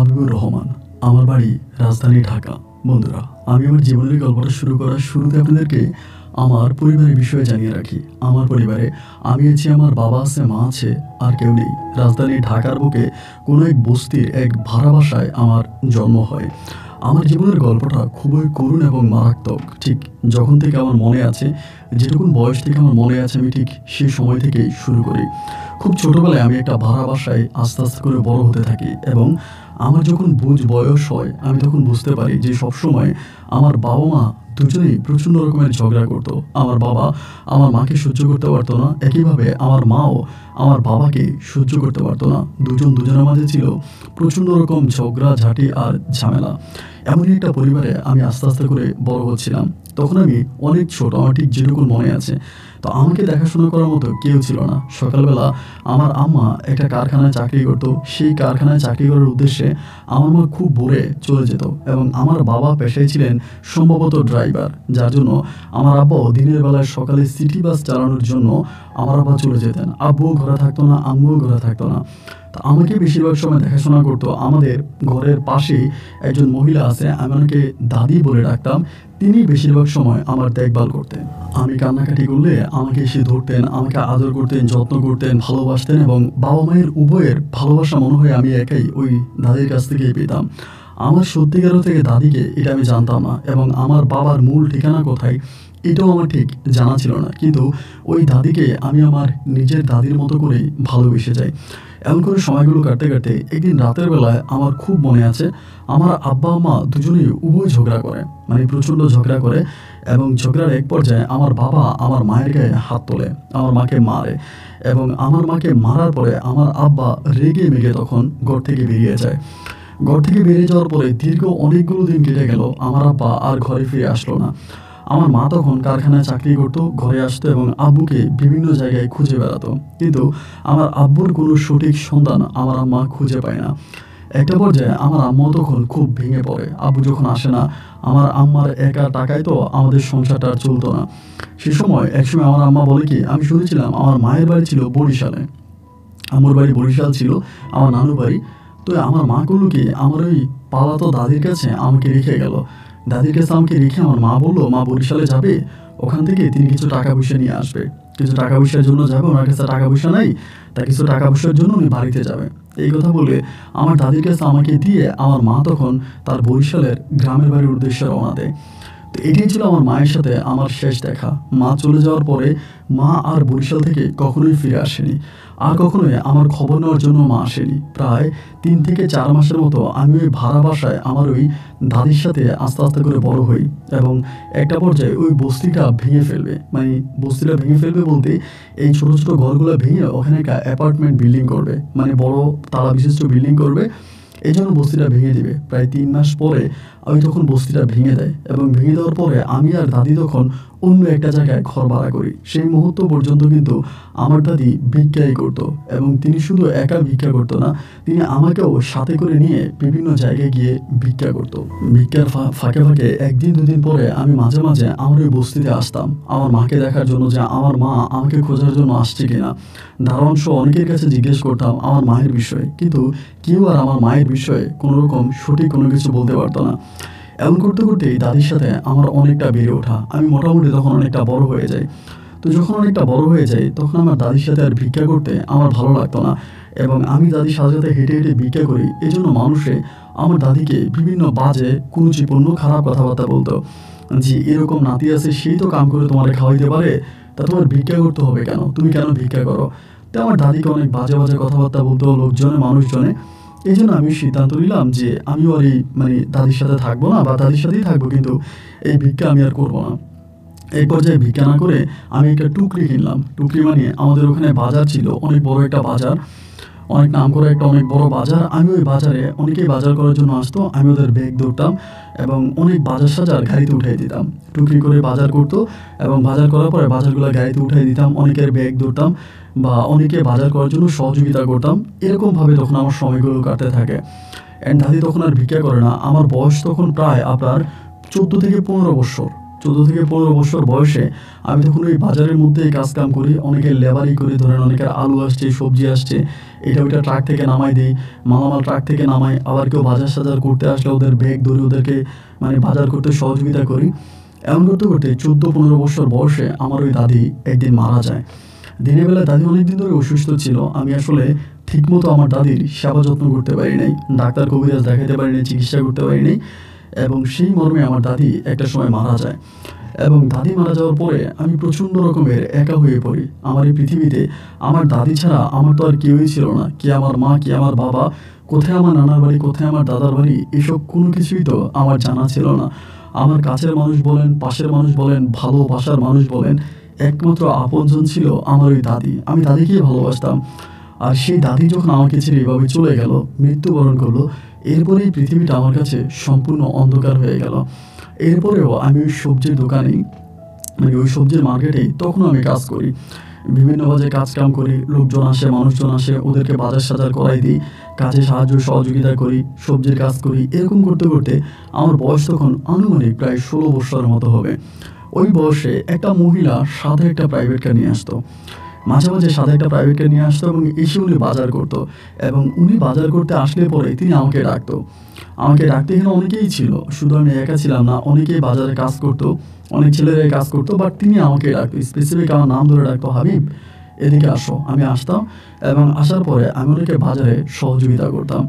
হাবিবুর রহমান। আমার বাড়ি রাজধানী ঢাকা। বন্ধুরা, আমি আমার জীবনের গল্পটা শুরু করার শুরুতে আপনাদেরকে আমার পরিবারের বিষয়ে জানিয়ে রাখি। আমার পরিবারে আমি আছি, আমার বাবা আছে, মা আছে, আর কেউ নেই। রাজধানী ঢাকার বুকে কোনো এক বস্তির এক ভাড়া বাসায় আমার জন্ম হয়। আমার জীবনের গল্পটা খুবই করুণ এবং মারাত্মক। ঠিক যখন থেকে আমার মনে আছে, যেটুকুন বয়স থেকে আমার মনে আছে, আমি ঠিক সেই সময় থেকেই শুরু করি। খুব ছোটোবেলায় আমি একটা ভাড়া বাসায় আস্তে আস্তে করে বড় হতে থাকি এবং আমার যখন বয়স হয়, আমি তখন বুঝতে পারি যে সবসময় আমার বাবা মা দুজনেই প্রচণ্ড রকমের ঝগড়া করতো। আমার বাবা আমার মাকে সহ্য করতে পারতো না, একইভাবে আমার মাও আমার বাবাকে সহ্য করতে পারতো না। দুজনের মাঝে ছিল প্রচণ্ড রকম ঝগড়া ঝাঁটি আর ঝামেলা। এমনই একটা পরিবারে আমি আস্তে আস্তে করে বড় হচ্ছিলাম। তখন আমি অনেক ছোট, আমার ঠিক যেটুকুন মনে আছে। তো আমাকে দেখাশোনা করার মতো কেউ ছিল না। সকালবেলা আমার আম্মা একটা কারখানায় চাকরি করতো। সেই কারখানায় চাকরি করার উদ্দেশ্যে আমার মা খুব ভোরে চলে যেত এবং আমার বাবা পেশায় ছিলেন সম্ভবত ড্রাইভার, যার জন্য আমার আব্বা দিনের বেলায় সকালে সিটি বাস চালানোর জন্য আমার আব্বা চলে যেতেন। আব্বুও ঘরে থাকতো না, আম্মুও ঘরে থাকতো না। তো আমাকে বেশিরভাগ সময় দেখাশোনা করতো আমাদের ঘরের পাশেই একজন মহিলা আছে, আমি ওনাকে দাদি বলে ডাকতাম। তিনি বেশিরভাগ সময় আমার দেখভাল করতেন। আমি কান্নাকাটি করলে আমাকে এসে ধরতেন, আমাকে আদর করতেন, যত্ন করতেন, ভালোবাসতেন এবং বাবা মায়ের উভয়ের ভালোবাসা মনে হয় আমি একাই ওই দাদির কাছ থেকেই পেতাম। আমার সত্যিকারও থেকে দাদিকে এটা আমি জানতাম না এবং আমার বাবার মূল ঠিকানা কোথায় এটাও আমার ঠিক জানা ছিল না। কিন্তু ওই দাদিকে আমি আমার নিজের দাদির মতো করেই ভালোবেসে যাই। এমন করে সময়গুলো কাটতে কাটতে একদিন রাতের বেলায় আমার খুব মনে আছে, আমার আব্বা আম্মা দুজনেই উভয় ঝগড়া করে, মানে প্রচণ্ড ঝগড়া করে এবং ঝগড়ার এক পর্যায়ে আমার বাবা আমার মায়ের গায়ে হাত তোলে, আমার মাকে মারে এবং আমার মাকে মারার পরে আমার আব্বা রেগে মেগে তখন ঘর থেকে বেরিয়ে যায়। ঘর থেকে বেরিয়ে যাওয়ার পরে দীর্ঘ অনেকগুলো দিন কেটে গেল, আমার আব্বা আর ঘরে ফিরে আসলো না। আমার মা তখন কারখানায় চাকরি করতো, ঘরে আসতো এবং আব্বুকে বিভিন্ন জায়গায় খুঁজে বেড়াতো, কিন্তু আমার আব্বুর কোনো সঠিক সন্ধান আমার আম্মা খুঁজে পায় না। একটা পর্যায়ে আমার আম্মা তখন খুব ভেঙে পড়ে। আব্বু যখন আসে না, আমার আম্মার একা টাকায় তো আমাদের সংসারটা আর চলতো না। সে সময় একসময় আমার আম্মা বলে কি, আমি শুনেছিলাম আমার মায়ের বাড়ি ছিল বরিশালে, আমার বাড়ি বরিশাল ছিল, আমার নানু বাড়ি। তো আমার মা করলো কি, আমার ওই পালাতো দাদির কাছে আমাকে রেখে গেল। দাদির কাছে আমাকে রেখে আমার মা বললো, মা বরিশালে যাবে, ওখান থেকে তিনি কিছু টাকা পয়সা নিয়ে আসবে, কিছু টাকা পয়সার জন্য যাবে, ওনার কাছে টাকা পয়সা নাই, তা কিছু টাকা পয়সার জন্য উনি বাড়িতে যাবে। এই কথা বলে আমার দাদির কাছে আমাকে দিয়ে আমার মা তখন তার বরিশালের গ্রামের বাড়ির উদ্দেশ্যে রওনা দেয়। তো এটাই ছিল আমার মায়ের সাথে আমার শেষ দেখা। মা চলে যাওয়ার পরে মা আর বরিশাল থেকে কখনোই ফিরে আসেনি, আর কখনোই আমার খবর নেওয়ার জন্য মা আসেনি। প্রায় 3 থেকে 4 মাসের মতো আমি ওই ভাড়া বাসায় আমার ওই দাদির সাথে আস্তে আস্তে করে বড় হই এবং একটা পর্যায়ে ওই বস্তিটা ভেঙে ফেলবে, মানে বস্তিটা ভেঙে ফেলবে বলতে এই ছোটো ছোটো ঘরগুলো ভেঙে ওখানে একটা অ্যাপার্টমেন্ট বিল্ডিং করবে, মানে বড় তালা বিশিষ্ট বিল্ডিং করবে। এই জন্য বস্তিটা ভেঙে দিবে। প্রায় 3 মাস পরে আমি তখন বস্তিটা ভেঙে দেয় এবং ভেঙে দেওয়ার পরে আমি আর দাদি তখন অন্য একটা জায়গায় ঘর ভাড়া করি। সেই মুহূর্ত পর্যন্ত কিন্তু আমার দাদি ভিক্ষাই করতো এবং তিনি শুধু একা ভিক্ষা করতো না, তিনি আমাকেও সাথে করে নিয়ে বিভিন্ন জায়গায় গিয়ে ভিক্ষা করতো। ভিক্ষার ফাঁকে ফাঁকে 1 দিন 2 দিন পরে আমি মাঝে মাঝে আমার ওই বস্তিতে আসতাম আমার মাকে দেখার জন্য, যে আমার মা আমাকে খোঁজার জন্য আসছে কিনা। দারোয়ান সহ অনেকের কাছে জিজ্ঞেস করতাম আমার মায়ের বিষয়ে, কিন্তু কেউ আর আমার মায়ের বিষয়ে কোনো রকম সঠিক কোনো কিছু বলতে পারতো না। এমন করতে করতেই দাদির সাথে আমার অনেকটা বেড়ে ওঠা, আমি মোটামুটি তখন অনেকটা বড় হয়ে যাই। তো যখন অনেকটা বড় হয়ে যাই তখন আমার দাদির সাথে আর ভিক্ষা করতে আমার ভালো লাগতো না এবং আমি দাদির সাথে সাথে হেঁটে হেঁটে ভিক্ষা করি। এই জন্য মানুষে আমার দাদিকে বিভিন্ন বাজে কুরুচিপূর্ণ খারাপ কথাবার্তা বলতো, যে এরকম নাতি আছে, সেই তো কাম করে তোমার খাওয়াইতে পারে, তা তোমার ভিক্ষা করতে হবে কেন, তুমি কেন ভিক্ষা করো। তো আমার দাদিকে অনেক বাজে বাজে কথাবার্তা বলতো লোকজনে, মানুষজনে। এই জন্য আমি সিদ্ধান্ত নিলাম যে আমিও আর এই দাদির সাথে থাকবো না, বা দাদির সাথেই থাকবো, কিন্তু এই ভিক্ষা আমি আর করবো না। এই পর্যায়ে ভিক্ষা না করে আমি একটা টুকরি কিনলাম। টুকরি মানে আমাদের ওখানে বাজার ছিল, অনেক বড় একটা বাজার, অনেক নাম করে একটা অনেক বড় বাজার। আমি ওই বাজারে অনেকেই বাজার করার জন্য আসতো, আমি ওদের ব্যাগ ধরতাম এবং অনেক বাজার সাজার গাড়িতে উঠিয়ে দিতাম। টুকরি করে বাজার করতো এবং বাজার করার পরে বাজারগুলো গাড়িতে উঠিয়ে দিতাম, অনেকের ব্যাগ ধরতাম বা অনেকে বাজার করার জন্য সহযোগিতা করতাম। এরকমভাবে তখন আমার সময়গুলো কাটতে থাকে। অ্যান্ড দাদি তখন আর ভিক্ষা করে না। আমার বয়স তখন প্রায় আপনার 14 থেকে 15 বছর। 14 থেকে 15 বছর বয়সে আমি তখন ওই বাজারের মধ্যেই কাজকাম করি, অনেকের লেবারি করি, ধরেন অনেকের আলু আসছে, সবজি আসছে, এটা ওইটা ট্রাক থেকে নামাই দিই, মালামাল ট্রাক থেকে নামাই, আবার কেউ বাজার সাজার করতে আসলে ওদের ব্যাগ ধরে ওদেরকে মানে বাজার করতে সহযোগিতা করি। এমন করতে করতে 14-15 বছর বয়সে আমার ওই দাদি একদিন মারা যায়। দিনের বেলা দাদি অনেক দিন ধরে অসুস্থ ছিল, আমি আসলে ঠিকমতো আমার দাদির সেবা যত্ন করতে পারি নাই, ডাক্তার কবিরাজ দেখাতে পারি নাই, চিকিৎসা করতে পারি নাই, এবং সেই মর্মে আমার দাদি একটা সময় মারা যায়। এবং দাদি মারা যাওয়ার পরে আমি প্রচণ্ড রকমের একা হয়ে পড়ি। আমার এই পৃথিবীতে আমার দাদি ছাড়া আমার তো আর কেউই ছিল না, কি আমার মা, কি আমার বাবা, কোথায় আমার নানার বাড়ি, কোথায় আমার দাদার বাড়ি, এসব কোনো কিছুই তো আমার জানা ছিল না। আমার কাছের মানুষ বলেন, পাশের মানুষ বলেন, ভালোবাসার মানুষ বলেন, একমাত্র আপনজন ছিল আমার ওই দাদি। আমি দাদিকেই ভালোবাসতাম। আর সেই দাদি যখন আমাকে ছেড়ে এভাবে চলে গেল, মৃত্যুবরণ করলো, এরপরে এই পৃথিবীটা আমার কাছে সম্পূর্ণ অন্ধকার হয়ে গেল। এরপরেও আমি ওই সবজির দোকানেই, মানে ওই সবজির মার্কেটেই তখনও আমি কাজ করি, বিভিন্ন বাজে কাজকাম করি, লোকজন আসে, মানুষজন আসে, ওদেরকে বাজার সাজার করাই দিই, কাজে সাহায্য সহযোগিতা করি, সবজির কাজ করি। এরকম করতে করতে আমার বয়স তখন আনুমানিক প্রায় 16 বছরের মতো হবে। ওই বয়সে একটা মহিলা সাথে একটা প্রাইভেট কার নিয়ে আসতো, মাঝে মাঝে সাথে একটা প্রাইভেট কার নিয়ে আসতো, এবং এসে উনি বাজার করতো। এবং উনি বাজার করতে আসলে পরে তিনি আমাকে ডাকতো। আমাকে ডাকতে এখানে অনেকেই ছিল, শুধু আমি একা ছিলাম না, অনেকেই বাজারে কাজ করতো, অনেক ছেলেরাই কাজ করতো, বাট তিনি আমাকে ডাকতো, স্পেসিফিক আমার নাম ধরে ডাকতো, হাবিব এদিকে আসো। আমি আসতাম, এবং আসার পরে আমি ওনাকে বাজারে সহযোগিতা করতাম।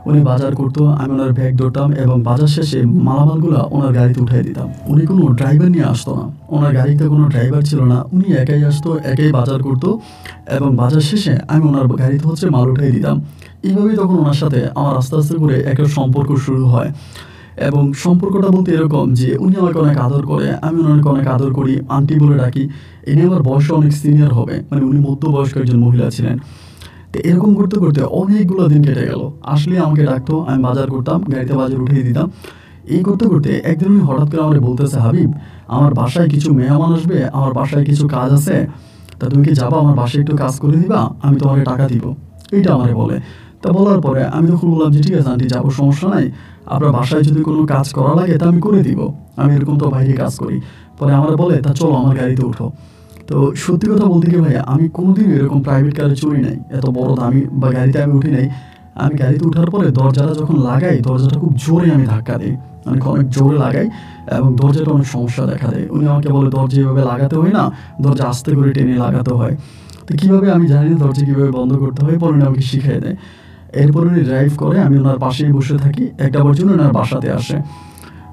উনি বাজার করতো, আমি ওনার ব্যাগ ধরতাম, এবং বাজার শেষে মালামালগুলো ওনার গাড়িতে উঠিয়ে দিতাম। উনি কোনো ড্রাইভার নিয়ে আসতো না, ওনার গাড়িতে কোনো ড্রাইভার ছিল না, উনি একাই আসতো, একাই বাজার করতো, এবং বাজার শেষে আমি ওনার গাড়িতে মাল উঠিয়ে দিতাম। এইভাবেই তখন ওনার সাথে আমার আস্তে আস্তে করে একটা সম্পর্ক শুরু হয়। এবং সম্পর্কটা বলতে এরকম যে উনি আমাকে অনেক আদর করে, আমি ওনাকে অনেক আদর করি, আন্টি বলে ডাকি। ইনি আমার বয়সে অনেক সিনিয়র হবে, মানে উনি মধ্যবয়স্ক একজন মহিলা ছিলেন। তো এরকম করতে করতে অনেকগুলো দিন কেটে গেল। আসলে আমাকে ডাকতো, আমি বাজার করতাম, গাড়িতে বাজার উঠিয়ে দিতাম। এই করতে করতে একদিন উনি হঠাৎ করে আমাকে বলতেছে, হাবিব আমার বাসায় কিছু মেহমান আসবে, আমার বাসায় কিছু কাজ আছে, তা তুমি কি যাবা, আমার বাসায় একটু কাজ করে দিবা, আমি তোমাকে টাকা দিব, এইটা আমারে বলে। তা বলার পরে আমি তখন বললাম যে ঠিক আছে আন্টি, যাবো, সমস্যা নাই, আপনার বাসায় যদি কোনো কাজ করা লাগে তা আমি করে দিব, আমি এরকম তো বাইরে কাজ করি। পরে আমার বলে, তা চলো আমার গাড়িতে উঠো। তো সত্যি কথা বলতে কি ভাইয়া, আমি কোনোদিন এরকম প্রাইভেট কারে চড়ি নাই, এত বড় দামি বা গাড়িতে আমি উঠি নাই। আমি গাড়িতে ওঠার পরে দরজাটা যখন লাগাই, দরজাটা খুব জোরে আমি ধাক্কা দিই, মানে অনেক জোরে লাগাই, এবং দরজাটা অনেক সমস্যা দেখা দেয়। উনি আমাকে বলে, দরজা এভাবে লাগাতে হয় না, দরজা আস্তে করে টেনে লাগাতে হয়। তো কীভাবে আমি জানি না দরজা কীভাবে বন্ধ করতে হয়, পরে উনি আমাকে শিখিয়ে দেয়। এরপর উনি ড্রাইভ করে, আমি ওনার পাশেই বসে থাকি, একটা পর্যন্ত ওনার বাসাতে আসে।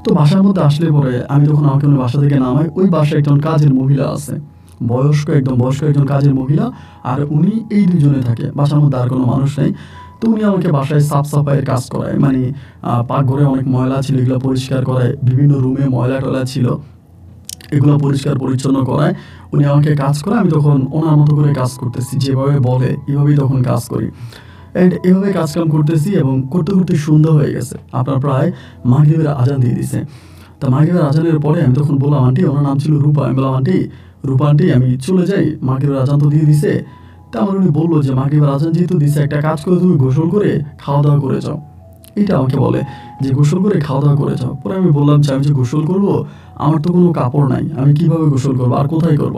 তো বাসার মধ্যে আসলে পরে আমি যখন আমাকে ওনার বাসা থেকে নামাই, ওই বাসায় একজন কাজের মহিলা আছে, বয়স্ক একজন কাজের মহিলা, আর উনি এই দুজনে থাকে, বাসার মধ্যে আর কোনো মানুষ নেই। তো উনি আমাকে বাসায় সাফ সাফাইয়ের কাজ করায়, মানে পাকঘরে অনেক ময়লা ছিল, এগুলো পরিষ্কার করায়, বিভিন্ন রুমে ময়লা টয়লা ছিল, এগুলো পরিষ্কার পরিচ্ছন্ন করায়। উনি আমাকে কাজ করে, আমি তখন ওনার মতো করে কাজ করতেছি, যেভাবে বলে এভাবেই তখন কাজ করি। অ্যান্ড এভাবে কাজকাম করতেছি, এবং করতে করতে সন্ধ্যা হয়ে গেছে, আপনার প্রায় মাগরিবের আজান দিয়ে দিছে। তা মাগরিবের আজানের পরে আমি তখন বললাম, আন্টি, ওনার নাম ছিল রূপা, আমি বললাম, রূপা আন্টি আমি চলে যাই, মাগরিবের আজান তো দিয়ে দিছে। তা আমার উনি বললো যে মাগরিবের আজান যেহেতু দিছে, একটা কাজ করে তুমি গোসল করে খাওয়া দাওয়া করে যাও। এটা আমাকে বলে যে গোসল করে খাওয়া দাওয়া করে যাও। পরে আমি বললাম যে আমি যে গোসল করবো, আমার তো কোনো কাপড় নাই, আমি কিভাবে গোসল করবো, আর কোথায় করব।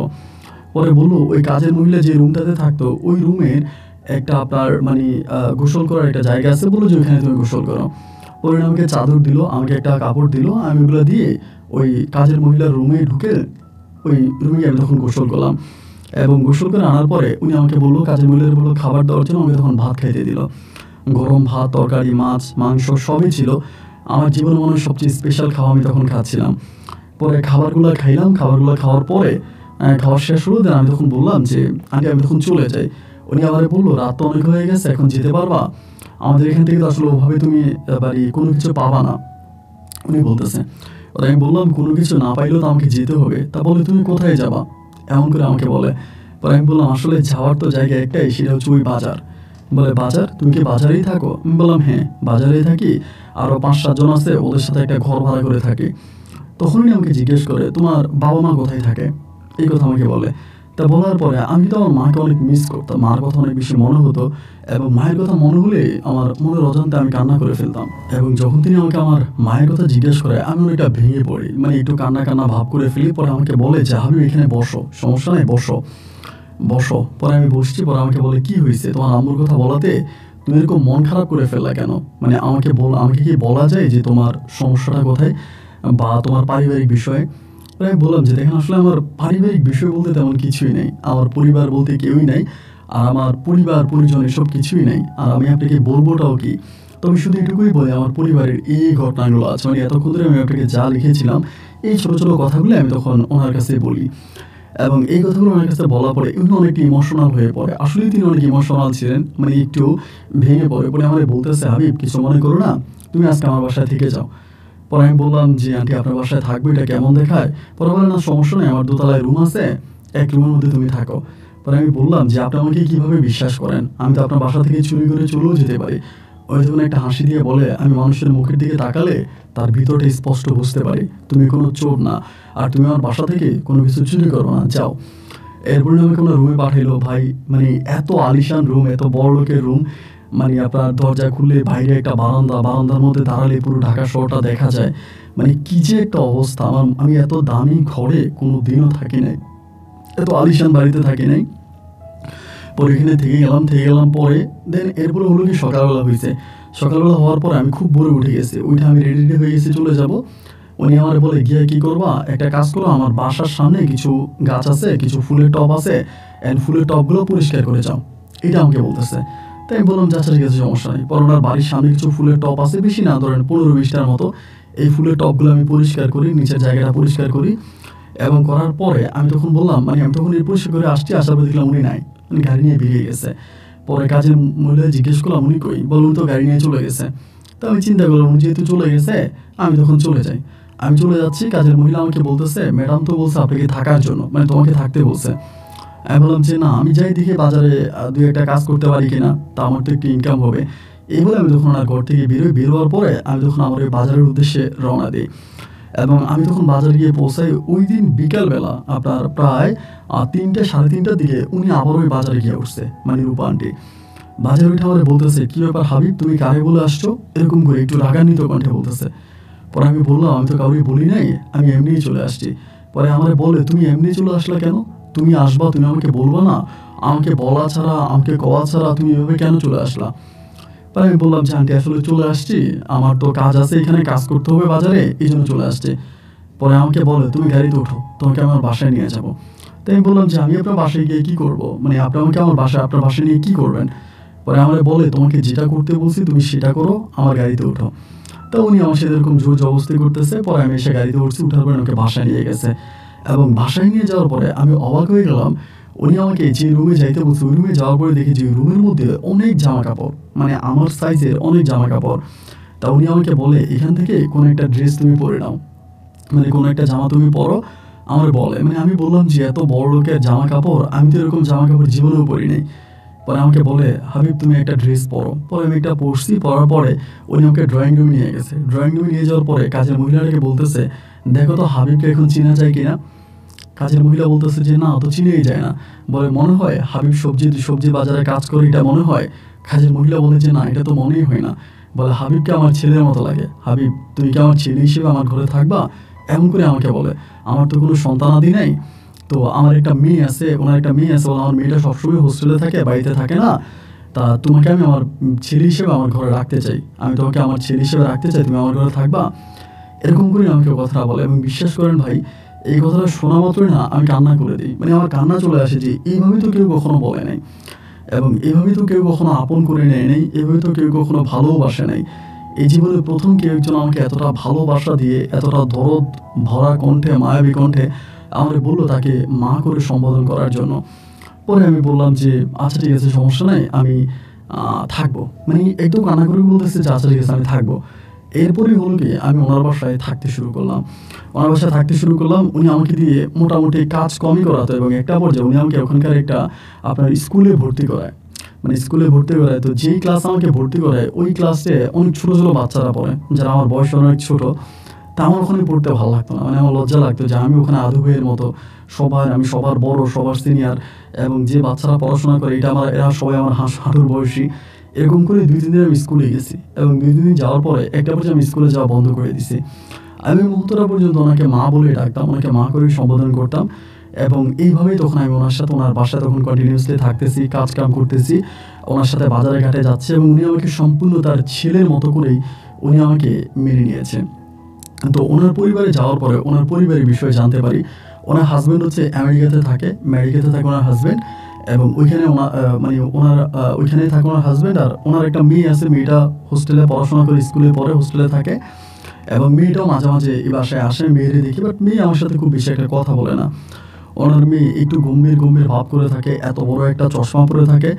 পরে বললো, ওই কাজের মহিলা যে রুমটাতে থাকতো, ওই রুমের একটা আপনার মানে গোসল করার একটা জায়গা আছে, বললো যে ওইখানে তুমি গোসল করো। পরে আমাকে চাদর দিল, আমাকে একটা কাপড় দিল, আমি ওগুলো দিয়ে ওই কাজের মহিলার রুমে ঢুকে ওই রুমে আমি তখন গোসল করলাম। এবং গোসল করে আনার পরে উনি আমাকে বললো, কাজের মহিলার বললো খাবার দেওয়ার জন্য, আমাকে তখন ভাত খাইতে দিল। গরম ভাত, তরকারি, মাছ, মাংস সবই ছিল। আমার জীবনে মনে হয় সবচেয়ে স্পেশাল খাওয়া আমি তখন খাচ্ছিলাম। পরে খাবারগুলো খাইলাম, খাবারগুলো খাওয়ার পরে খাওয়া শেষ হলো, দেন আমি তখন বললাম যে আন্টি আমি তখন চলে যাই। উনি আবার বললো, রাত তো অনেক হয়ে গেছে, এখন যেতে পারবা, আমাদের এখান থেকে তো আসলে ওভাবে তুমি বাড়ি কোনো কিছু পাবা না, উনি বলতেছে। আমি বললাম, কোনো কিছু না পাইলেও তো আমাকে যেতে হবে। তা বলে, তুমি কোথায় যাবা, এমন করে আমাকে বলে। পরে আমি বললাম, আসলে যাওয়ার তো জায়গা একটাই, সেটা হচ্ছে ওই বাজার। বলে, বাজার, তুমি কি বাজারেই থাকো? আমি বললাম, হ্যাঁ বাজারেই থাকি, আরও 5-7 জন আছে, ওদের সাথে একটা ঘর ভাড়া করে থাকি। তখন উনি আমাকে জিজ্ঞেস করে, তোমার বাবা মা কোথায় থাকে, এই কথা আমাকে বলে। তা বলার পরে আমি তো আমার মাকে অনেক মিস করতাম, মার কথা অনেক বেশি মনে হতো এবং মায়ের কথা মনে হলে আমার মনের অজান্তে আমি কান্না করে ফেলতাম। এবং যখন তিনি আমাকে আমার মায়ের কথা জিজ্ঞেস করে আমি অনেকটা ভেঙে পড়ি, মানে একটু কান্না কান্না ভাব করে ফেলি। পরে আমাকে বলে যে হাবিব এখানে বসো, সমস্যা নেই, বসো বসো। পরে আমি বসছি। পরে আমাকে বলে কি হয়েছে, তোমার আম্মুর কথা বলাতে তুমি এরকম মন খারাপ করে ফেললা কেন? মানে আমাকে কি বলা যায় যে তোমার সমস্যাটা কোথায় বা তোমার পারিবারিক বিষয়ে? পরে আমি বললাম যে দেখেন আসলে আমার পারিবারিক বিষয় বলতে তেমন কিছুই নেই, আমার পরিবার বলতে কেউই নাই, আর আমার পরিবার পরিজন এসব কিছুই নেই। আর আমি আপনাকে বলবোটাও কি, তবে শুধু এটুকুই বলে আমার পরিবারের এই ঘটনাগুলো আছে, মানে এতক্ষণ ধরে আমি আপনাকে যা লিখেছিলাম এই ছোটো ছোটো কথাগুলো আমি তখন ওনার কাছে বলি। এবং এই কথাগুলো ওনার কাছে বলার পরে উনি অনেক ইমোশনাল হয়ে পড়ে। আসলেই তিনি অনেক ইমোশনাল ছিলেন, মানে একটু ভেঙে পড়ে। পরে আমাদের বলতেছে হাবিব কিছু মনে করো না, তুমি আজকে আমার বাসায় থেকে যাও। পরে আমি বললাম যে আন্টি আপনার বাসায় থাকবো এটা কেমন দেখায়? পরে বলে না সমস্যা নেই, আমার দোতলায় রুম আছে, এক রুমের মধ্যে তুমি থাকো। পরে আমি বললাম যে আপনি আমাকে কীভাবে বিশ্বাস করেন, আমি তো আপনার বাসা থেকে চুরি করে চলেও যেতে পারি। ওই যখন একটা হাসি দিয়ে বলে আমি মানুষের মুখের দিকে তাকালে তার ভিতরটা স্পষ্ট বুঝতে পারি, তুমি কোনো চোর না, আর তুমি আমার বাসা থেকে কোনো কিছু চুরি করো না, যাও। এরপরে আমি কোনো রুমে পাঠাইলো ভাই, মানে এত আলিশান রুম, এত বড় লোকের রুম, মানে আপনার দরজা খুললে বাইরে একটা বারান্দা, বারান্দার মধ্যে দাঁড়ালে পুরো ঢাকা শহরটা দেখা যায়। মানে কী যে একটা অবস্থা, আমি এত দামি ঘরে কোনো দিনও থাকি নাই, এত আলিশান বাড়িতে থাকি নাই। পরে এখানে থেকে গেলাম পরে দেন এরপরে হলো কি সকালবেলা হয়েছে। সকালবেলা হওয়ার পরে আমি খুব ভোরে উঠে গেছি, ওইটা আমি রেডি হয়ে গেছি চলে যাব। উনি আমার বলে গিয়ে কী করবা, একটা কাজ করো, আমার বাসার সামনে কিছু গাছ আছে, কিছু ফুলের টব আছে, অ্যান্ড ফুলের টবগুলো পরিষ্কার করে যাও, এটা আমাকে বলতেছে। তাই আমি বললাম যা ঠিক আছে, সমস্যা নেই। পরে ওনার বাড়ির সামনে কিছু ফুলের টব আছে, বেশি না, ধরেন 15-20টার মতো। এই ফুলের টবগুলো আমি পরিষ্কার করি, নিচের জায়গাটা পরিষ্কার করি। এবং করার পরে আমি তখন বললাম, মানে আমি তখন পরিষ্কার করে আসছি, আসার পর দেখলাম উনি নাই, উনি গাড়ি নিয়ে বেরিয়ে গেছে। পরে কাজের মহিলা জিজ্ঞেস করলাম উনি কই, বলুন তো গাড়ি নিয়ে চলে গেছে। তো আমি চিন্তা করলাম উনি যেহেতু চলে গেছে আমি তখন চলে যাই। আমি চলে যাচ্ছি, কাজের মহিলা আমাকে বলতেছে ম্যাডাম তো বলছে আপনাকে থাকার জন্য, মানে তোমাকে থাকতে বলছে। আমি বললাম যে না, আমি যাই দেখি বাজারে দুই একটা কাজ করতে পারি কিনা, তা আমার তো একটু ইনকাম হবে। এই বলে আমি তখন আর ঘর থেকে বেরোয়ার পরে আমি তখন আমার ওই বাজারের উদ্দেশ্যে রওনা দিই। এবং আমি তখন বাজারে গিয়ে পৌঁছাই ওই দিন বিকালবেলা, আপনার প্রায় 3টে সাড়ে 3টার দিকে উনি আবার ওই বাজারে গিয়ে উঠছে, মানে রূপা আন্টি। বাজারে উঠে আমার বলতেছে কী ব্যাপার হাবিব, তুমি কারে বলে আসছো, এরকম করে একটু রাগান্বিত কণ্ঠে বলতেছে। পরে আমি বললাম আমি তো কাউকে বলি নাই, আমি এমনিই চলে আসছি। পরে আমার বলে তুমি এমনি চলে আসলা কেন, তুমি আসবা, তুমি আমাকে বলবা না, আমাকে বলা ছাড়া, আমাকে কওয়া ছাড়া তুমি এভাবে কেন চলে আসলা? পরে আমি বললাম যে আন্টি আসলে চলে আসছি, আমার তো কাজ আছে, এখানে কাজ করতে হবে বাজারে, এই জন্য চলে আসছে। পরে আমাকে বলে তুমি গাড়িতে ওঠো, তোমাকে আমার বাসায় নিয়ে যাবো। তাই আমি বললাম যে আমি আপনার বাসায় গিয়ে কী করবো, মানে আপনি আমাকে আমার আপনার বাসায় নিয়ে কী করবেন? পরে আমার বলে তোমাকে যেটা করতে বলছি তুমি সেটা করো, আমার গাড়িতে ওঠো। তো উনি আমার সাথে এরকম জোর জবরদস্তি করতেছে। পরে আমি এসে গাড়িতে উঠছি, উঠার পরে আমাকে বাসায় নিয়ে গেছে। এবং বাসায় নিয়ে যাওয়ার পরে আমি অবাক হয়ে গেলাম, উনি আমাকে যে রুমে যাইতে বলছে ওই রুমে যাওয়ার পরে দেখি যে ওই রুমের মধ্যে অনেক জামা কাপড়, মানে আমার সাইজের অনেক জামা কাপড়। তা উনি আমাকে বলে এখান থেকে কোনো একটা ড্রেস তুমি পরে নাও, মানে কোনো একটা জামা তুমি পরো, আমার বলে। মানে আমি বললাম যে এত বড় লোকের জামা কাপড়, আমি তো এরকম জামা কাপড় জীবনেও পরি নাই। পরে আমাকে বলে হাবিব তুমি একটা ড্রেস পরো। পরে আমি একটা পরছি, পরার পরে উনি আমাকে ড্রয়িং রুমে নিয়ে গেছে। ড্রয়িং রুমে নিয়ে যাওয়ার পরে কাজের মহিলাটাকে বলতেছে দেখো তো হাবিবকে এখন চেনা যায় কিনা। কাজের মহিলা বলতেছে যে না, তো চিনেই যায় না। বলে মনে হয় হাবিব সবজি বাজারে কাজ করে, এটা মনে হয়। কাজের মহিলা বলে যে না, এটা তো মনেই হয় না। বলে হাবিবকে আমার ছেলের মতো লাগে, হাবিব তুমি কি আমার ছেলে হিসেবে আমার ঘরে থাকবা? এমন করে আমাকে বলে। আমার তো কোনো সন্তানাদি নাই, তো আমার একটা মেয়ে আছে, ওনার একটা মেয়ে আছে, আমার মেয়েটা সবসময় হোস্টেলে থাকে, বাড়িতে থাকে না। তা তোমাকে আমি আমার ছেলে হিসেবে আমার ঘরে রাখতে চাই, আমি তোমাকে আমার ছেলে হিসেবে রাখতে চাই, তুমি আমার ঘরে থাকবা। এরকম করে আমাকে কথাটা বলে। এবং বিশ্বাস করেন ভাই, এই কথাটা শোনা মাত্রই না আমি কান্না করে দিই, মানে আমার কান্না চলে আসে যে এইভাবে তো কেউ কখনো বলে নাই, এবং এভাবে তো কেউ কখনো আপন করে নেয় নাই, এভাবে তো কেউ কখনো ভালোবাসে নাই। এই জীবনে প্রথম কেউ একজন আমাকে এতটা ভালোবাসা দিয়ে, এতটা দরদ ভরা কণ্ঠে, মায়াবী কণ্ঠে আমাকে বললো তাকে মা করে সম্বোধন করার জন্য। পরে আমি বললাম যে আচ্ছা ঠিক আছে, সমস্যা নাই, আমি থাকবো। মানে একটু কান্না করে বলতেছে যে আচ্ছা ঠিক আছে আমি থাকবো। এরপরেই হলো কি আমি ওনার বাসায় থাকতে শুরু করলাম। উনি আমাকে দিয়ে মোটামুটি কাজ কমই করাতো, এবং একটা পর্যায়ে উনি আমাকে ওখানকার একটা আপনার স্কুলে ভর্তি করায়। মানে স্কুলে ভর্তি করায়, তো যেই ক্লাস আমাকে ভর্তি করায় ওই ক্লাসে অনেক ছোটো ছোটো বাচ্চারা পড়ে, যারা আমার বয়স অনেক ছোটো। তা আমার ওখানে পড়তে ভালো লাগতো না, মানে আমার লজ্জা লাগতো যে আমি ওখানে আদু ভাইয়ের মতো আমি সবার বড়, সবার সিনিয়র, এবং যে বাচ্চারা পড়াশোনা করে এরা সবাই আমার হাঁটুর বয়সী। এরকম করে 2-3 দিন আমি স্কুলে গেছি, এবং 2-3 দিন যাওয়ার পরে একটা পর্যায়ে আমি স্কুলে যাওয়া বন্ধ করে দিছি। আমি মুহূর্তটা পর্যন্ত ওনাকে মা বলে ডাকতাম, ওনাকে মা করে সম্বোধন করতাম, এবং এইভাবেই তখন আমি ওনার সাথে ওনার বাসায় তখন কন্টিনিউয়াসলি থাকতেছি, কাজ-কাম করতেছি, ওনার সাথে বাজারে ঘাটে যাচ্ছি, এবং উনি আমাকে সম্পূর্ণ তার ছেলের মতো করেই উনি আমাকে মেনে নিয়েছে। তো ওনার পরিবারে যাওয়ার পরে ওনার পরিবারের বিষয়ে জানতে পারি। ওনার হাজব্যান্ড হচ্ছে আমেরিকাতে থাকে ওনার হাজব্যান্ড, এবং ওইখানে ওইখানেই থাকে ওনার হাজব্যান্ড, আর ওনার একটা মেয়ে আছে। মেয়েটা হোস্টেলে পড়াশোনা করে, স্কুলে পড়ে, হোস্টেলে থাকে, এবং মেয়েটাও মাঝে মাঝে এই বাসায় আসে, মেয়েরে দেখি। বাট মেয়ে আমার সাথে খুব বেশি একটা কথা বলে না। ওনার মেয়ে একটু গম্ভীর গম্ভীর ভাব করে থাকে, এত বড় একটা চশমা পরে থাকে,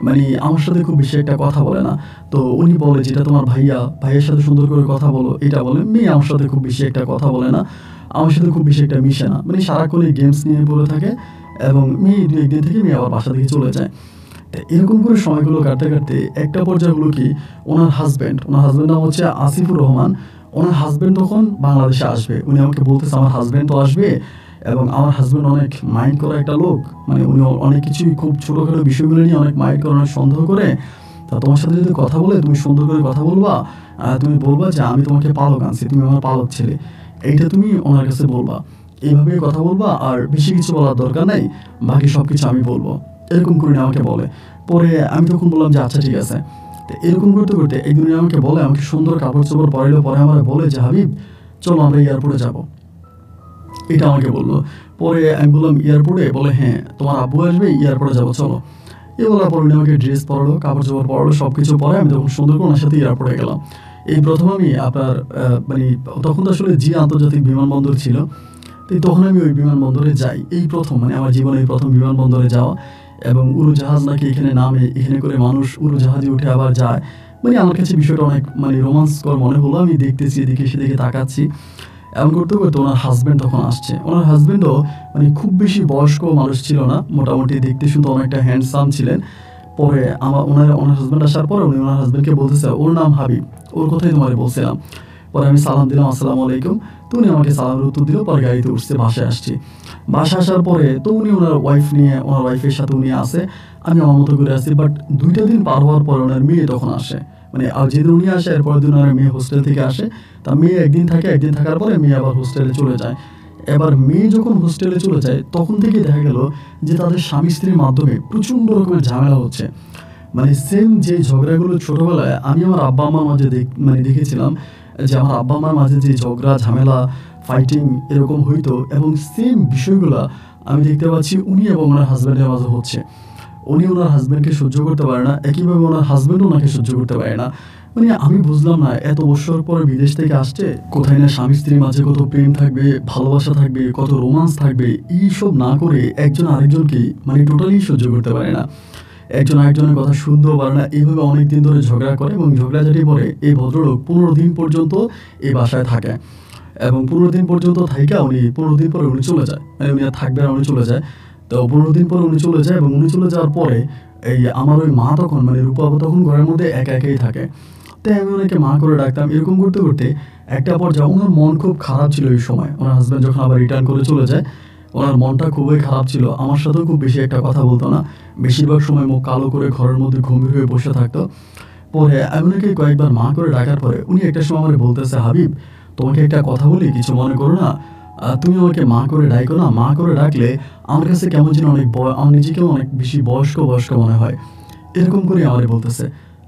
মানে আমার সাথে খুব বেশি একটা কথা বলে না। তো উনি বলে যেটা তোমার ভাইয়ের সাথে সুন্দর করে কথা বলো, এটা বলে। মেয়ে আমার সাথে খুব বেশি একটা কথা বলে না, আমার সাথে খুব বেশি একটা মিশে না, মানে সারাক্ষণ এই গেমস নিয়ে পড়ে থাকে, এবং মেয়ে 2-1 দিন থেকে মেয়ে আবার বাসা থেকে চলে যায়। তো এরকম করে সময়গুলো কাটতে কাটতে একটা পর্যায়ে হলো কি, ওনার হাজব্যান্ড নাম হচ্ছে আসিফুর রহমান। ওনার হাজব্যান্ড তখন বাংলাদেশে আসবে। উনি আমাকে বলতেছে আমার হাজব্যান্ড তো আসবে, এবং আমার হাজব্যান্ড অনেক মাইন্ড করা একটা লোক, মানে উনি অনেক কিছুই খুব ছোটোখাটো বিষয়গুলো নিয়ে অনেক মাইন্ড করে, অনেক সন্দেহ করে। তা তোমার সাথে যদি কথা বলে তুমি সুন্দর করে কথা বলবা, তুমি বলবা যে আমি তোমাকে পালক আনছি, তুমি আমার পালক ছেলে, এইটা তুমি ওনার কাছে বলবা, এইভাবেই কথা বলবা, আর বেশি কিছু বলার দরকার নাই, বাকি সব কিছু আমি বলবো। এরকম করে আমাকে বলে। পরে আমি তখন বললাম যে আচ্ছা ঠিক আছে। তো এরকম করতে করতে একদিন উনি আমাকে বলে, আমাকে সুন্দর কাপড় চোপড় পরাইলো, পরে আমার বলে যে হাবিব চলো আমরা এয়ারপোর্টে যাবো, এটা আমাকে বললো। পরে আমি বললাম এয়ারপোর্টে? বলে হ্যাঁ, তোমার আব্বু আসবে, এয়ারপোর্টে যাবো চলো। এ বলার পর উনি আমাকে ড্রেস পরালো, কাপড় চোপড় পরালো, সব কিছু পরে আমি তখন সুন্দর করে ওনার সাথে এয়ারপোর্টে গেলাম। এই প্রথম আমি আপনার মানে তখন তো আসলে জি আন্তর্জাতিক বিমানবন্দর ছিল, তো তখন আমি ওই বিমানবন্দরে যাই, এই প্রথম, মানে আমার জীবনে এই প্রথম বিমানবন্দরে যাওয়া। এবং উড়োজাহাজ নাকি এখানে নামে, এখানে করে মানুষ উড়োজাহাজে উঠে আবার যায়, মানে আমার কাছে বিষয়টা অনেক মানে রোমাঞ্চকর মনে হলো। আমি দেখতেছি, এদিকে সেদিকে তাকাচ্ছি, এমন করতে করতে ওনার হাজব্যান্ড তখন আসছে। ওনার হাজব্যান্ডও মানে খুব বেশি বয়স্ক মানুষ ছিল না, মোটামুটি দেখতে শুনতে অনেকটা হ্যান্ডসাম ছিলেন। পরে ওনার হাজব্যান্ড আসার পরে উনি ওনার হাজব্যান্ডকে বলতেছে ওর নাম হাবিব, ওর কথাই তোমার বলছিলাম। পরে আমি সালাম দিলাম, আসসালামু আলাইকুম। তো উনি আমাকে সালামের উত্তর দিল। পরে গাড়িতে উঠছে, বাসায় আসছি। বাসায় আসার পরে তো উনি ওনার ওয়াইফের সাথে উনি আসে, আমি আমার মতো করে আসি। বাট 2টা দিন পার হওয়ার পরে ওনার মেয়ে তখন আসে, মানে আর যেদিন উনি আসে এরপরের দিন ওনার মেয়ে হোস্টেল থেকে আসে। তা মেয়ে একদিন থাকে, একদিন থাকার পরে মেয়ে আবার হোস্টেলে চলে যায়। এবার মেয়ে যখন হোস্টেলে চলে যায় তখন থেকে দেখা গেল যে তাদের স্বামী স্ত্রীর মাধ্যমে প্রচণ্ড রকমের ঝামেলা হচ্ছে। মানে সেম যে ঝগড়াগুলো ছোটোবেলায় আমি আমার আব্বা আম্মার মাঝে দেখেছিলাম, যে আমার আব্বা আম্মার মাঝে যে ঝগড়া ঝামেলা ফাইটিং এরকম হইতো, এবং সেম বিষয়গুলো আমি দেখতে পাচ্ছি উনি এবং ওনার হাজব্যান্ডের মাঝে হচ্ছে। উনি ওনার হাজব্যান্ডকে সহ্য করতে পারে না, একইভাবে ওনার হাজব্যান্ডও ওনাকে সহ্য করতে পারে না। মানে আমি বুঝলাম না, এত বছর পর বিদেশ থেকে আসছে, কোথায় না স্বামী স্ত্রীর মাঝে কত প্রেম থাকবে, ভালোবাসা থাকবে, কত রোমান্স থাকবে, এইসব না করে একজন আরেকজনকে মানে টোটালি সহ্য করতে পারে না, একজন আরেকজনের কথা শুনতেও পারে না। এইভাবে অনেক দিন ধরে ঝগড়া করে, এবং ঝগড়াঝাটি পরে এই ভদ্রলোক 15 দিন পর্যন্ত এই বাসায় থাকে, এবং 15 দিন পর্যন্ত থাইকা উনি 15 দিন পরে উনি চলে যায়, মানে উনি আর থাকবে না, উনি চলে যায়। তো 15 দিন পরে উনি চলে যায়, এবং উনি চলে যাওয়ার পরে এই আমার ওই মা তখন মানে রূপা তখন ঘরের মধ্যে একা একাই থাকে। তাই আমি ওনাকে মা করে ডাকতাম। এরকম করতে করতে একটা পর্যায়ে ওনার মন খুব খারাপ ছিল এই সময়। ওনার হাজব্যান্ড যখন আবার রিটার্ন করে চলে যায়, ওনার মনটা খুবই খারাপ ছিল। আমার সাথেও খুব বেশি একটা কথা বলতো না, বেশিরভাগ সময় মুখ কালো করে ঘরের মধ্যে গম্ভীর হয়ে বসে থাকতো। পরে আমি ওনাকে কয়েকবার মা করে ডাকার পরে উনি একটা সময় আমার বলতেছে, হাবিব তোমাকে একটা কথা বলি, কিছু মনে করো না, তুমি আমাকে মা করে ডাকো না, মা করে ডাকলে আমার কাছে কেমন যেন আমার নিজেকেও অনেক বেশি বয়স্ক মনে হয়। এরকম করে আমারে বলতেছে।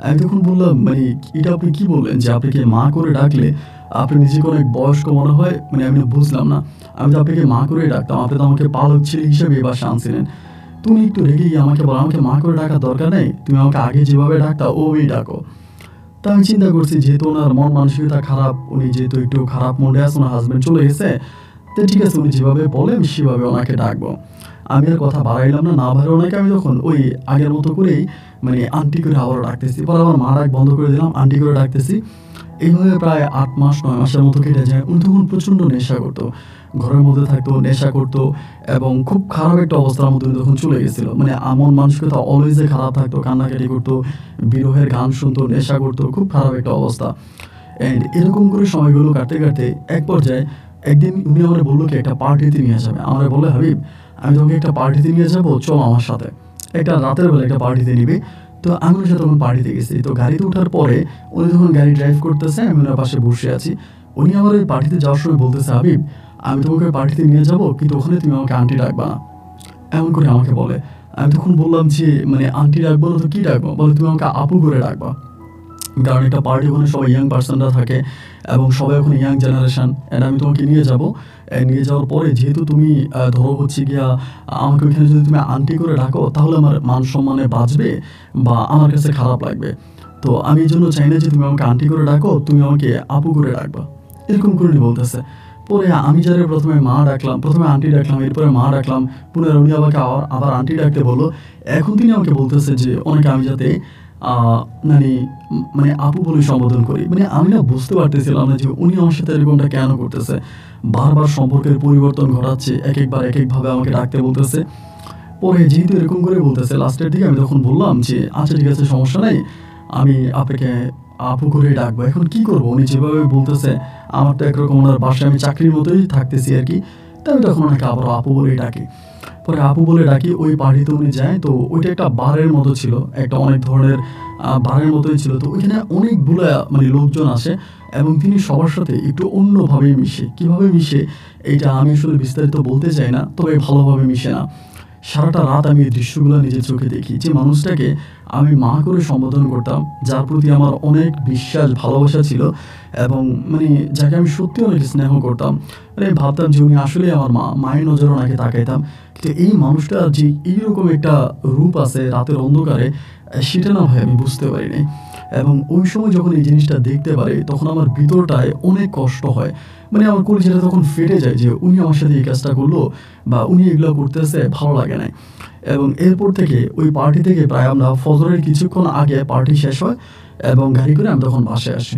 আমি তখন বললাম, মানে এটা আপনি কি বললেন যে আপনাকে মা করে ডাকলে আপনি নিজেকে অনেক বয়স্ক মনে হয়, মানে আমি বুঝলাম না। আমি তো আপনাকে মা করে ডাকতাম, আপনি তো আমাকে পালক ছেলে হিসেবে এ বাসায় আনছিলেন। তুমি একটু রেগে গিয়ে আমাকে বলো আমাকে মা করে ডাকার দরকার নেই, তুমি আমাকে আগে যেভাবে ডাকতা ওই ডাকো। তা আমি চিন্তা করছি যেহেতু ওনার মন মানসিকতা খারাপ, উনি যেহেতু একটু খারাপ মুডে আছে, ওনার হাজব্যান্ড চলে গেছে, তো ঠিক আছে উনি যেভাবে বলে আমি সেভাবে ওনাকে ডাকবো। আমি আর কথা বাড়াইলাম না, না বাড়ে ওনাকে আমি তখন ওই আগের মতো করেই মানে আন্টি করে আবারও ডাকতেছি। পরে আমার মা ডাক বন্ধ করে দিলাম, আন্টি করে ডাকতেছি। এইভাবে প্রায় 8 মাস 9 মাসের মতো কেটে যায়। উনি তখন প্রচণ্ড নেশা করতো, ঘরের মধ্যে থাকতো, নেশা করতো, এবং খুব খারাপ একটা অবস্থার মধ্যে উনি তখন চলে গেছিলো। মানে এমন মানসিকতা অলওয়েজে খারাপ থাকতো, কান্নাকাটি করতো, বিরহের গান শুনতো, নেশা করতো, খুব খারাপ একটা অবস্থা। অ্যান্ড এরকম করে সময়গুলো কাটতে কাটতে এক পর্যায়ে একদিন উনি আমার বললো কি একটা পার্টিতে নিয়ে যাবে। আমার বলে, হাবিব আমি তোমাকে একটা পার্টিতে নিয়ে যাবো, চলো আমার সাথে। একটা রাতের বেলা একটা পার্টিতে নিবে। তো আমি ওনার সাথে তখন পার্টিতে গেছি। তো গাড়িতে ওঠার পরে উনি যখন গাড়ি ড্রাইভ করতেছে, আমি ওনার পাশে বসে আছি। উনি আমার ওই পার্টিতে যাওয়ার সময় বলতেছে, হাবিব আমি তোমাকে পার্টিতে নিয়ে যাবো, কিন্তু ওখানে তুমি আমাকে আন্টি ডাকবা না, এমন করে আমাকে বলে। আমি তখন বললাম যে মানে আন্টি ডাকবো না তো কী ডাকবো? বলে তুমি আমাকে আপু করে ডাকবা, কারণ একটা পার্টি ওখানে সবাই ইয়াং পার্সনরা থাকে এবং সবাই ওখানে ইয়াং জেনারেশন। অ্যান্ড আমি তোমাকে নিয়ে যাবো, নিয়ে যাওয়ার পরে যেহেতু তুমি ধরো হচ্ছে গিয়া আমাকে ওইখানে যদি তুমি আন্টি করে ডাকো, তাহলে আমার মান সম্মানে বাঁচবে বা আমার কাছে খারাপ লাগবে। তো আমি এই জন্য চাই না যে তুমি আমাকে আন্টি করে ডাকো, তুমি আমাকে আপু করে ডাকবা, এরকম করে উনি বলতেছে। পরে আমি যারা প্রথমে মা ডাকলাম, প্রথমে আন্টি ডাকলাম, এরপরে মা ডাকলাম, পুনরায় উনি আমাকে আবার আন্টি ডাকতে বললো। এখন তিনি আমাকে বলতেছে যে অনেকে আমি যাতে মানে মানে আপু বলে সম্বোধন করি। মানে আমি না বুঝতে পারতেছিলাম না যে উনি আমার সাথে এরকমটা কেন করতেছে। বারবার সম্পর্কের পরিবর্তন ঘটাচ্ছে, একবার এক একভাবে আমাকে ডাকতে বলতেছে। পরে যেহেতু এরকম করে বলতেছে, লাস্টের দিকে আমি তখন বললাম যে আচ্ছা ঠিক আছে, সমস্যা নাই, আমি আপনাকে আপু করে ডাকবো। এখন কি করবো, উনি যেভাবে বলতেছে আমার তো একরকম ওনার বাসায় আমি চাকরির মতোই থাকতেছি আর কি। তো আমি তখন ওনাকে আবার আপু বলেই ডাকি। পরে আপু বলে ডাকি, ওই পার্টিতে উনি যায়। তো ওইটা একটা বারের মতো ছিল, একটা অনেক ধরনের বারের মতোই ছিল। তো ওইখানে অনেকগুলা মানে লোকজন আসে এবং তিনি সবার সাথে একটু অন্যভাবে মিশে। কীভাবে মিশে এইটা আমি আসলে বিস্তারিত বলতে চাই না, তবে ভালোভাবে মিশে না। সারাটা রাত আমি এই দৃশ্যগুলো নিজের চোখে দেখি, যে মানুষটাকে আমি মা করে সম্বোধন করতাম, যার প্রতি আমার অনেক বিশ্বাস ভালোবাসা ছিল এবং মানে যাকে আমি সত্যি অনেক স্নেহ করতাম। মানে ভাবতাম যে উনি আসলেই আমার মা, মায়ের নজরে ওনাকে তাকাইতাম। কিন্তু এই মানুষটার যে এইরকম একটা রূপ আছে রাতের অন্ধকারে, সেটা না ভাই আমি বুঝতে পারিনি। এবং ওই সময় যখন এই জিনিসটা দেখতে পারি, তখন আমার ভিতরটায় অনেক কষ্ট হয়। মানে আমার কলিজাটা তখন ফেটে যায় যে উনি আমার সাথে এই কাজটা করলো বা উনি এগুলো করতেছে, ভালো লাগে না। এবং এরপর থেকে ওই পার্টি থেকে প্রায় আমরা ফজরের কিছুক্ষণ আগে পার্টি শেষ হয় এবং গাড়ি করে আমি তখন বাসায় আসি।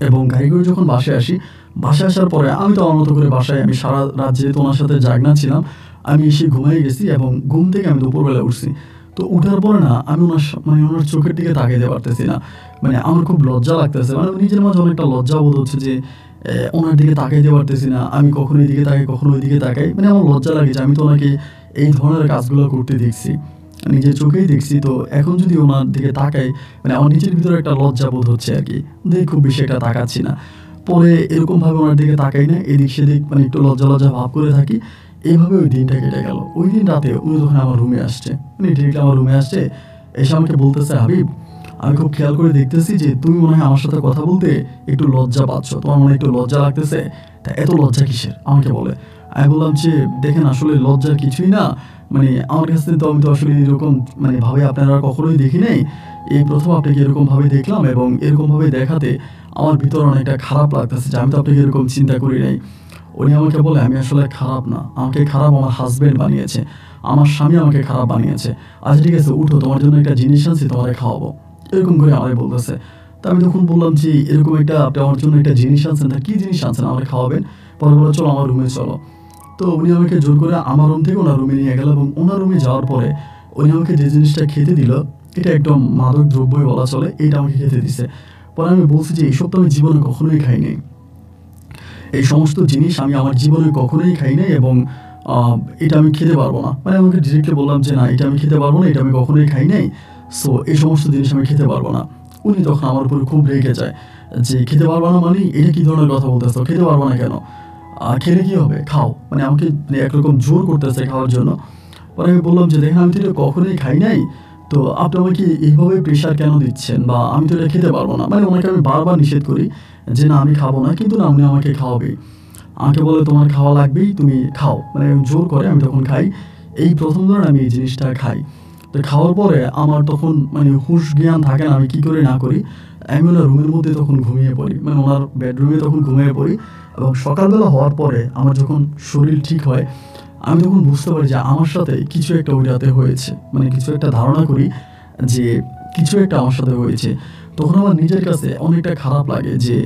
এবং গাড়ি করে যখন বাসায় আসি, বাসায় আসার পরে আমি তো আমার মতো করে বাসায়, আমি সারা রাত যেহেতু ওনার সাথে জাগনা ছিলাম, আমি এসে ঘুমিয়ে গেছি এবং ঘুম থেকে আমি দুপুরবেলা উঠছি। তো উঠার পরে না আমি মানে ওনার চোখের দিকে তাকাইতে পারতেছি না। মানে আমার খুব লজ্জা লাগতেছে, মানে নিজের মাঝে অনেকটা লজ্জা বোধ হচ্ছে যে ওনার দিকে তাকাইতে পারতেছি না। আমি কখনো এদিকে তাকাই, কখনো ওইদিকে তাকাই, মানে আমার লজ্জা লাগে যে আমি তো ওনাকে এই ধরনের কাজগুলো করতে দেখছি, নিজের চোখেই দেখছি। তো এখন যদি ওনার দিকে তাকাই, মানে আমার নিজের ভিতরে একটা লজ্জা বোধ হচ্ছে আর কি, দেখে খুব বেশি একটা তাকাচ্ছি না। পরে এরকমভাবে ওনার দিকে তাকাই না, এদিক সেদিক মানে একটু লজ্জা লজ্জা ভাব করে থাকি। এইভাবে ওই দিনটা কেটে গেল। ওই দিন রাতে উনি যখন আমার রুমে আসছে, মানে ডিরেক্টলি আমার রুমে আসছে, এসে আমাকে বলতেছে, হাবিব আমি খুব খেয়াল করে দেখতেছি যে তুমি মনে হয় আমার সাথে কথা বলতে একটু লজ্জা পাচ্ছ, তোমার মনে হয় একটু লজ্জা লাগতেছে, তা এত লজ্জা কিসের আমাকে বলে। আমি বললাম যে দেখেন আসলে লজ্জার কিছুই না, মানে আমার কাছে তো আমি তো আসলে এরকম মানে ভাবে আপনারা কখনোই দেখি নাই, এই প্রথম আপনাকে এরকমভাবে দেখলাম এবং এরকমভাবে দেখাতে আমার ভিতরে অনেকটা খারাপ লাগতেছে যে আমি তো আপনাকে এরকম চিন্তা করি নাই। উনি আমাকে বলে, আমি আসলে খারাপ না, আমাকে খারাপ আমার হাজব্যান্ড বানিয়েছে, আমার স্বামী আমাকে খারাপ বানিয়েছে। আচ্ছা ঠিক আছে, উঠো, তোমার জন্য একটা জিনিস আনছি, তোমারে খাওয়াবো, এরকম করে আমাকে বলতেছে। তা আমি তখন বললাম যে এরকম একটা আপনি আমার জন্য একটা জিনিস আনছেন, তা কী জিনিস আনছেন, আমাকে খাওয়াবেন? পরে বলে চলো আমার রুমে চলো। তো উনি আমাকে জোর করে আমার রুম থেকে ওনার রুমে নিয়ে গেল এবং ওনার রুমে যাওয়ার পরে উনি আমাকে যে জিনিসটা খেতে দিল, এটা একদম মাদক দ্রব্যই বলা চলে, এটা আমাকে খেতে দিছে। পরে আমি বলছি যে এইসব তো আমি জীবনে কখনোই খাইনি, এই সমস্ত জিনিস আমি আমার জীবনে কখনোই খাই নাই এবং এটা আমি খেতে পারবো না। মানে আমাকে ডিরেক্টলি বললাম যে না, এটা আমি খেতে পারবো না, এটা আমি কখনোই খাই নাই, সো এই সমস্ত জিনিস আমি খেতে পারবো না। উনি তখন আমার উপরে খুব রেগে যায় যে খেতে পারবো না মানে এটা কী ধরনের কথা বলতেছো, খেতে পারবো না কেন, খেলে কী হবে, খাও। মানে আমাকে একরকম জোর করতেছে খাওয়ার জন্য। পরে আমি বললাম যে দেখেন আমি তো এটা কখনোই খাই নাই, তো আপনি আমাকে এইভাবে প্রেশার কেন দিচ্ছেন, বা আমি তো এটা খেতে পারবো না। মানে ওনাকে আমি বারবার নিষেধ করি যে না আমি খাবো না, কিন্তু না উনি আমাকে খাওয়াবেই। আমাকে বলে তোমার খাওয়া লাগবেই, তুমি খাও, মানে জোর করে আমি তখন খাই। এই প্রথম ধরেন আমি এই জিনিসটা খাই। তো খাওয়ার পরে আমার তখন মানে হুঁশ জ্ঞান থাকে না, আমি কী করে না করি, আমি ওনার রুমের মধ্যে তখন ঘুমিয়ে পড়ি, মানে ওনার বেডরুমে তখন ঘুমিয়ে পড়ি। এবং সকালবেলা হওয়ার পরে আমার যখন শরীর ঠিক হয়, আমি তখন বুঝতে পারি যে আমার সাথে কিছু একটা ওই রাতে হয়েছে, মানে কিছু একটা ধারণা করি যে কিছু একটা আমার সাথে হয়েছে। তখন আমার নিজের কাছে অনেকটা খারাপ লাগে যে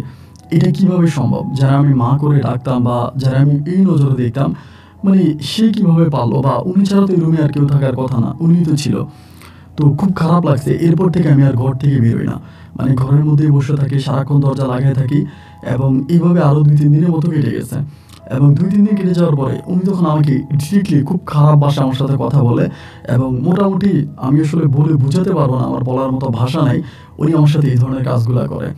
এটা কিভাবে সম্ভব, যারা আমি মা করে ডাকতাম বা যারা আমি এই নজরে দেখতাম, মানে সে কিভাবে পারলো, বা উনি ছাড়া তো এই রুমে আর কেউ থাকার কথা না, উনিই তো ছিল। তো খুব খারাপ লাগছে। এরপর থেকে আমি আর ঘর থেকে বেরোই না, মানে ঘরের মধ্যেই বসে থাকি, সারাক্ষণ দরজা লাগাই থাকি, এবং এইভাবে আরও 2-3 দিনের মতো কেটে গেছে। এবং 2-3 দিন কেটে যাওয়ার পরে উনি তখন আমাকে ডিরেক্টলি খুব খারাপ ভাষায় আমার সাথে কথা বলে, এবং মোটামুটি আমি আসলে বলে বোঝাতে পারবো না, আমার বলার মতো ভাষা নাই, উনি আমার সাথে এই ধরনের কাজগুলা করে।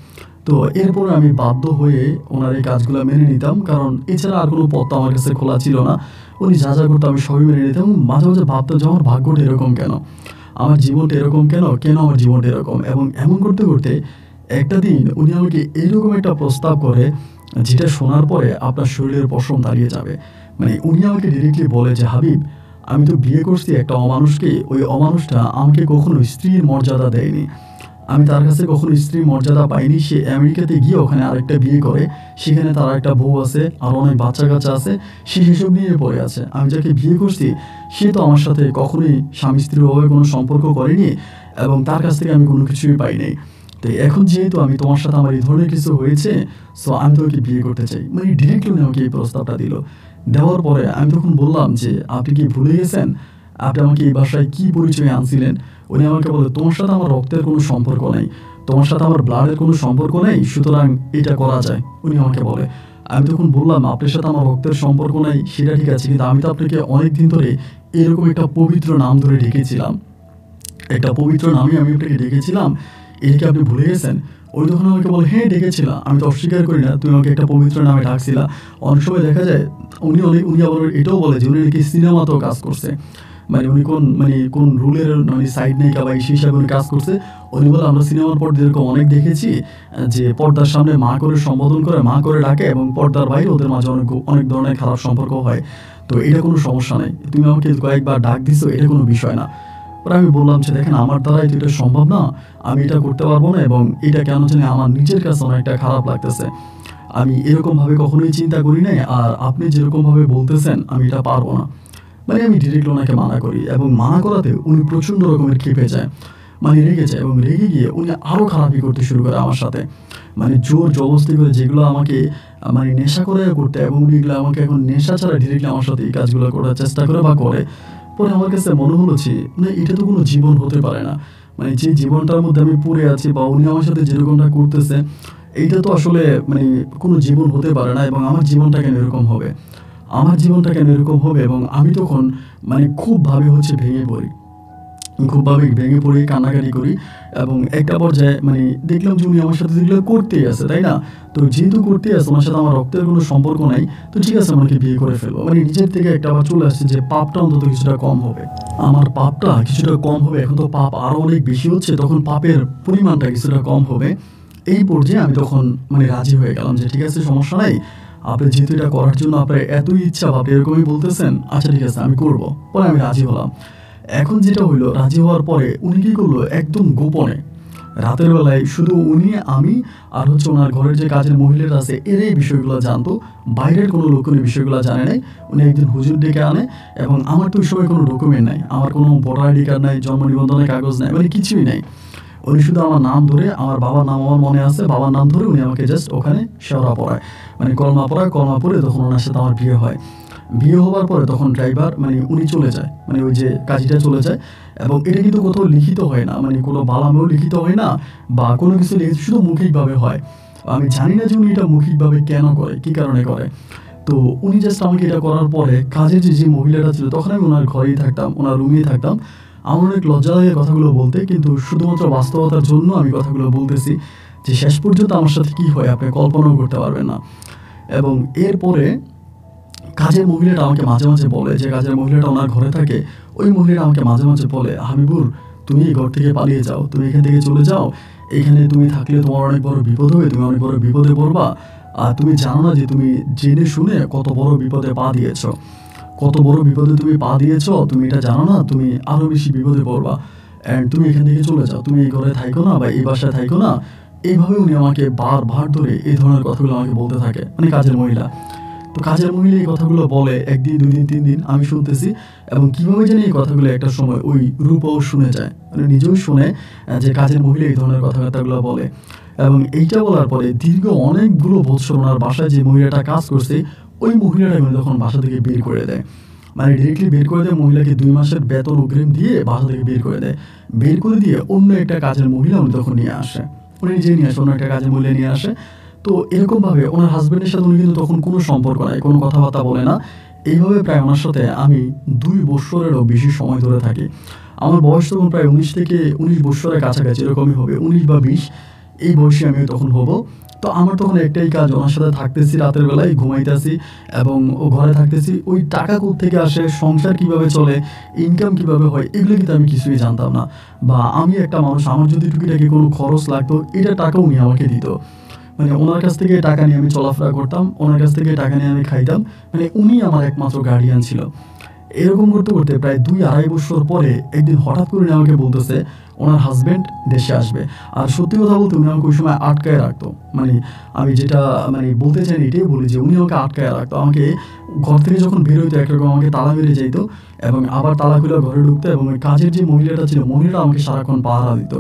তো এরপরে আমি বাধ্য হয়ে ওনার এই কাজগুলো মেনে নিতাম, কারণ এছাড়া আর কোনো পথ তো আমার কাছে খোলা ছিল না। উনি যা যা করতো আমি সবই মেনে নিতাম, এবং মাঝে মাঝে ভাবতাম যে আমার ভাগ্যটা এরকম কেন, আমার জীবনটা এরকম কেন, কেন আমার জীবনটা এরকম। এবং এমন করতে করতে একটা দিন উনি আমাকে এরকম একটা প্রস্তাব করে, যেটা শোনার পরে আপনার শরীরের পশম দাঁড়িয়ে যাবে। মানে উনি আমাকে ডিরেক্টলি বলে যে, হাবিব, আমি তো বিয়ে করছি একটা অমানুষকে, ওই অমানুষটা আমাকে কখনো স্ত্রীর মর্যাদা দেয়নি, আমি তার কাছে কখনো স্ত্রীর মর্যাদা পাইনি। সে আমেরিকাতে গিয়ে ওখানে আরেকটা বিয়ে করে, সেখানে তার একটা বউ আছে, আর অনেক বাচ্চা কাচ্চা আছে, সে সেসব নিয়ে পড়ে আছে। আমি যাকে বিয়ে করছি সে তো আমার সাথে কখনোই স্বামী স্ত্রীর ভাবে কোনো সম্পর্ক করেনি, এবং তার কাছ থেকে আমি কোনো কিছুই পাই নাই। তো এখন যেহেতু আমি তোমার সাথে আমার এই ধরনের কিছু হয়েছে, সো আমি তোমাকে বিয়ে করতে চাই। মানে ডিরেক্টলি উনি আমাকে এই প্রস্তাবটা দিল। দেওয়ার পরে আমি তখন বললাম যে, আপনি কি ভুলে গেছেন আপনি আমাকে এই বাসায় কী পরিচয়ে আনছিলেন? উনি আমাকে বলে, তোমার সাথে আমার রক্তের কোনো সম্পর্ক নেই, তোমার সাথে আমার ব্লাডের কোনো সম্পর্ক নেই, সুতরাং এটা করা যায়, উনি আমাকে বলে। আমি তখন বললাম, আপনার সাথে আমার রক্তের সম্পর্ক নেই সেটা ঠিক আছে, কিন্তু আমি তো আপনাকে অনেক দিন ধরে এরকম একটা পবিত্র নাম ধরে ডেকেছিলাম, একটা পবিত্র নামে আমি আপনাকে ডেকেছিলাম, এটা কি আপনি ভুলে গেছেন? ওই তখন আমাকে বলে, হ্যাঁ ডেকেছিলাম, আমি তো অস্বীকার করি না, তুমি আমাকে একটা পবিত্র নামে ডাকছিলা। অনেক সময় দেখা যায় উনি আবার এটাও বলে যে উনি নাকি সিনেমাতেও কাজ করছে। মানে উনি কোন রুলের সাইড নেই বা সেই হিসাবে উনি কাজ করছে। উনি বলে, আমরা সিনেমার পর্দায় এরকম অনেক দেখেছি যে পর্দার সামনে মা করে সম্বোধন করে, মা করে ডাকে, এবং পর্দার বাইরে ওদের মাঝে অনেক অনেক ধরনের খারাপ সম্পর্ক হয়। তো এটা কোনো সমস্যা নেই, তুমি আমাকে কয়েকবার ডাক দিছো, এটা কোনো বিষয় না। পরে আমি বললাম যে, দেখেন আমার দ্বারাই তো এটা সম্ভব না, আমি এটা করতে পারবো না, এবং এটা কেন জানি আমার নিজের কাছে অনেকটা খারাপ লাগতেছে, আমি এরকমভাবে কখনোই চিন্তা করি নাই, আর আপনি যেরকমভাবে বলতেছেন আমি এটা পারবো না। মানে আমি ডিরেক্ট ওনাকে মানা করি, এবং মানা করাতে উনি প্রচণ্ড রকমের ক্ষেপে যায়, মানে রেগে যায়, এবং রেগে গিয়ে উনি আরও খারাপই করতে শুরু করে আমার সাথে। মানে জোর জবরদস্তি করে যেগুলো আমাকে মানে নেশা করে করতে, এবং উনি এগুলো আমাকে এখন নেশা ছাড়া ডিরেক্টলি আমার সাথে এই কাজগুলো করার চেষ্টা করে বা করে। পরে আমার কাছে মনে হলো যে, মানে এটা তো কোনো জীবন হতে পারে না, মানে যে জীবনটার মধ্যে আমি পড়ে আছি বা উনি আমার সাথে যেরকমটা করতেছে, এইটা তো আসলে মানে কোনো জীবন হতে পারে না, এবং আমার জীবনটা কেন এরকম হবে, আমার জীবনটা কেন এরকম হবে। এবং আমি তখন মানে খুবভাবে ভেঙে পড়ি, খুবভাবে ভেঙে পড়ি, কান্নাকাটি করি, এবং একটা পর্যায়ে মানে দেখলাম যে উনি আমার সাথে যেগুলো করতেই আছে, তাই না? তো যেহেতু করতেই আছে, ওনার সাথে আমার রক্তের কোনো সম্পর্ক নাই, তো ঠিক আছে আমাকে বিয়ে করে ফেলবো। মানে নিজের থেকে একটা আবার চলে আসছে যে পাপটা অন্তত কিছুটা কম হবে, আমার পাপটা কিছুটা কম হবে। এখন তো পাপ আরও অনেক বেশি হচ্ছে, তখন পাপের পরিমাণটা কিছুটা কম হবে। এই পর্যায়ে আমি তখন মানে রাজি হয়ে গেলাম যে, ঠিক আছে সমস্যা নাই, আপনি যেহেতু এটা করার জন্য আপনার এতই ইচ্ছা, আপনি এরকমই বলতেছেন, আচ্ছা ঠিক আছে আমি করবো। পরে আমি রাজি হলাম। এখন যেটা হইলো, রাজি হওয়ার পরে উনি কি করলো, একদম গোপনে রাতের বেলায় শুধু উনি, আমি আর ওনার ঘরের যে কাজের মহিলাটা আছে, এর এই বিষয়গুলো জানতো, বাইরের কোনো লোক উনি বিষয়গুলো জানে নাই। উনি একদিন হুজুর ডেকে আনে, এবং আমার তো ওই সময় কোনো ডকুমেন্ট নাই, আমার কোনো ভোটার আইডি কার্ড নাই, জন্ম নিবন্ধনের কাগজ নাই, মানে কিছুই নাই। উনি শুধু আমার নাম ধরে, আমার বাবার নাম আমার মনে আছে, বাবার নাম ধরে উনি আমাকে জাস্ট ওখানে শেওড়া পড়ায়, মানে কলমা পড়ায়, কলমা পড়ে তখন ওনার সাথে আমার বিয়ে হয়। বিয়ে হওয়ার পরে তখন ড্রাইভার মানে উনি চলে যায়, মানে ওই যে কাজীটা চলে যায়, এবং এটা কিন্তু কোথাও লিখিত হয় না, মানে কোনো বালামেও লিখিত হয় না বা কোনো কিছু লিখিত, শুধু মৌখিকভাবে হয়। আমি জানি না যে উনি এটা মৌখিকভাবে কেন করে, কী কারণে করে। তো উনি জাস্ট আমাকে এটা করার পরে কাজের যে মহিলাটা ছিল, তখন আমি ওনার ঘরেই থাকতাম, ওনার রুমেই থাকতাম। আমার অনেক লজ্জা লাগে কথাগুলো বলতে, কিন্তু শুধুমাত্র বাস্তবতার জন্য আমি কথাগুলো বলতেছি, যে শেষ পর্যন্ত আমার সাথে কী হয় আপনি কল্পনাও করতে পারবেন না। এবং এরপরে কাজের মহিলাটা আমাকে মাঝে মাঝে বলে, যে কাজের মহিলাটা ওনার ঘরে থাকে, ওই মহিলাটা আমাকে মাঝে মাঝে বলে, হাবিবুর তুমি এই ঘর থেকে পালিয়ে যাও, তুমি এখান থেকে চলে যাও, এখানে তুমি থাকলে তোমার অনেক বড় বিপদ হবে, তুমি অনেক বড় বিপদে পড়বা, আর তুমি জানো না যে তুমি জেনে শুনে কত বড় বিপদে পা দিয়েছ, কত বড় বিপদে তুমি পা দিয়েছ, তুমি এটা জানো না, তুমি আরও বেশি বিপদে পড়বা, অ্যান্ড তুমি এখান থেকে চলে যাও, তুমি এই ঘরে থাইকো না বা এই বাসায় থাইকো না। এইভাবে উনি আমাকে বারবার ধরে এই ধরনের কথাগুলো আমাকে বলতে থাকে, মানে কাজের মহিলা। তো কাজের মহিলা এই কথাগুলো বলে, একদিন, 2 দিন, 3 দিন আমি শুনতেছি, এবং কীভাবে জানি এই কথাগুলো একটা সময় ওই রূপও শুনে যায়, মানে নিজেও শুনে যে কাজের মহিলা এই ধরনের কথাবার্তাগুলো বলে। এবং এইটা বলার পরে দীর্ঘ অনেকগুলো বছর ওনার বাসায় যে মহিলাটা কাজ করছে, ওই মহিলাটা কিন্তু তখন বাসা থেকে বের করে দেয়, মানে ডিরেক্টলি বের করে দেয়, মহিলাকে 2 মাসের বেতন অগ্রিম দিয়ে বাসা থেকে বের করে দেয়। বের করে দিয়ে অন্য একটা কাজের মহিলা উনি তখন নিয়ে আসে, উনি নিজেই নিয়ে আসে, ওনার একটা কাজে মূল্যে নিয়ে আসে। তো এরকমভাবে ওনার হাজব্যান্ডের সাথে উনি কিন্তু তখন কোনো সম্পর্ক নাই, কোনো কথাবার্তা বলে না। এইভাবে প্রায় ওনার সাথে আমি ২ বৎসরেরও বেশি সময় ধরে থাকি। আমার বয়স তখন প্রায় ১৯ থেকে ১৯ বৎসরের কাছাকাছি এরকমই হবে, ১৯ বা ২০ এই বয়সে আমি তখন হব। তো আমার তখন একটাই কাজ, ওনার সাথে থাকতেছি, রাতের বেলায় ঘুমাইতেছি এবং ও ঘরে থাকতেছি। ওই টাকা কোত্থেকে আসে, সংসার কিভাবে চলে, ইনকাম কিভাবে হয়, এগুলো কিন্তু আমি কিছুই জানতাম না। বা আমি একটা মানুষ, আমার যদি টুকিটাকি কোনো খরচ লাগতো, এটা টাকা উনি আমাকে দিত। মানে ওনার কাছ থেকে টাকা নিয়ে আমি চলাফেরা করতাম, ওনার কাছ থেকে টাকা নিয়ে আমি খাইতাম। মানে উনি আমার একমাত্র গার্ডিয়ান ছিল। এরকম করতে করতে প্রায় ২-২.৫ বছর পরে একদিন হঠাৎ করে উনি আমাকে বলতেছে ওনার হাজব্যান্ড দেশে আসবে। আর সত্যি কথা বলতে উনি আমাকে ওই সময় আটকায় রাখতো। মানে আমি যেটা বলতে চাই এটাই বলি যে উনি আমাকে আটকায় রাখতো। আমাকে ঘর থেকে যখন বের হইতো একরকম আমাকে তালা মেরে যাইতো এবং আবার তালা খুলে ঘরে ঢুকতো এবং ওই কাজের যে মহিলাটা ছিল, মহিলাটা আমাকে সারাক্ষণ পাহারা দিত।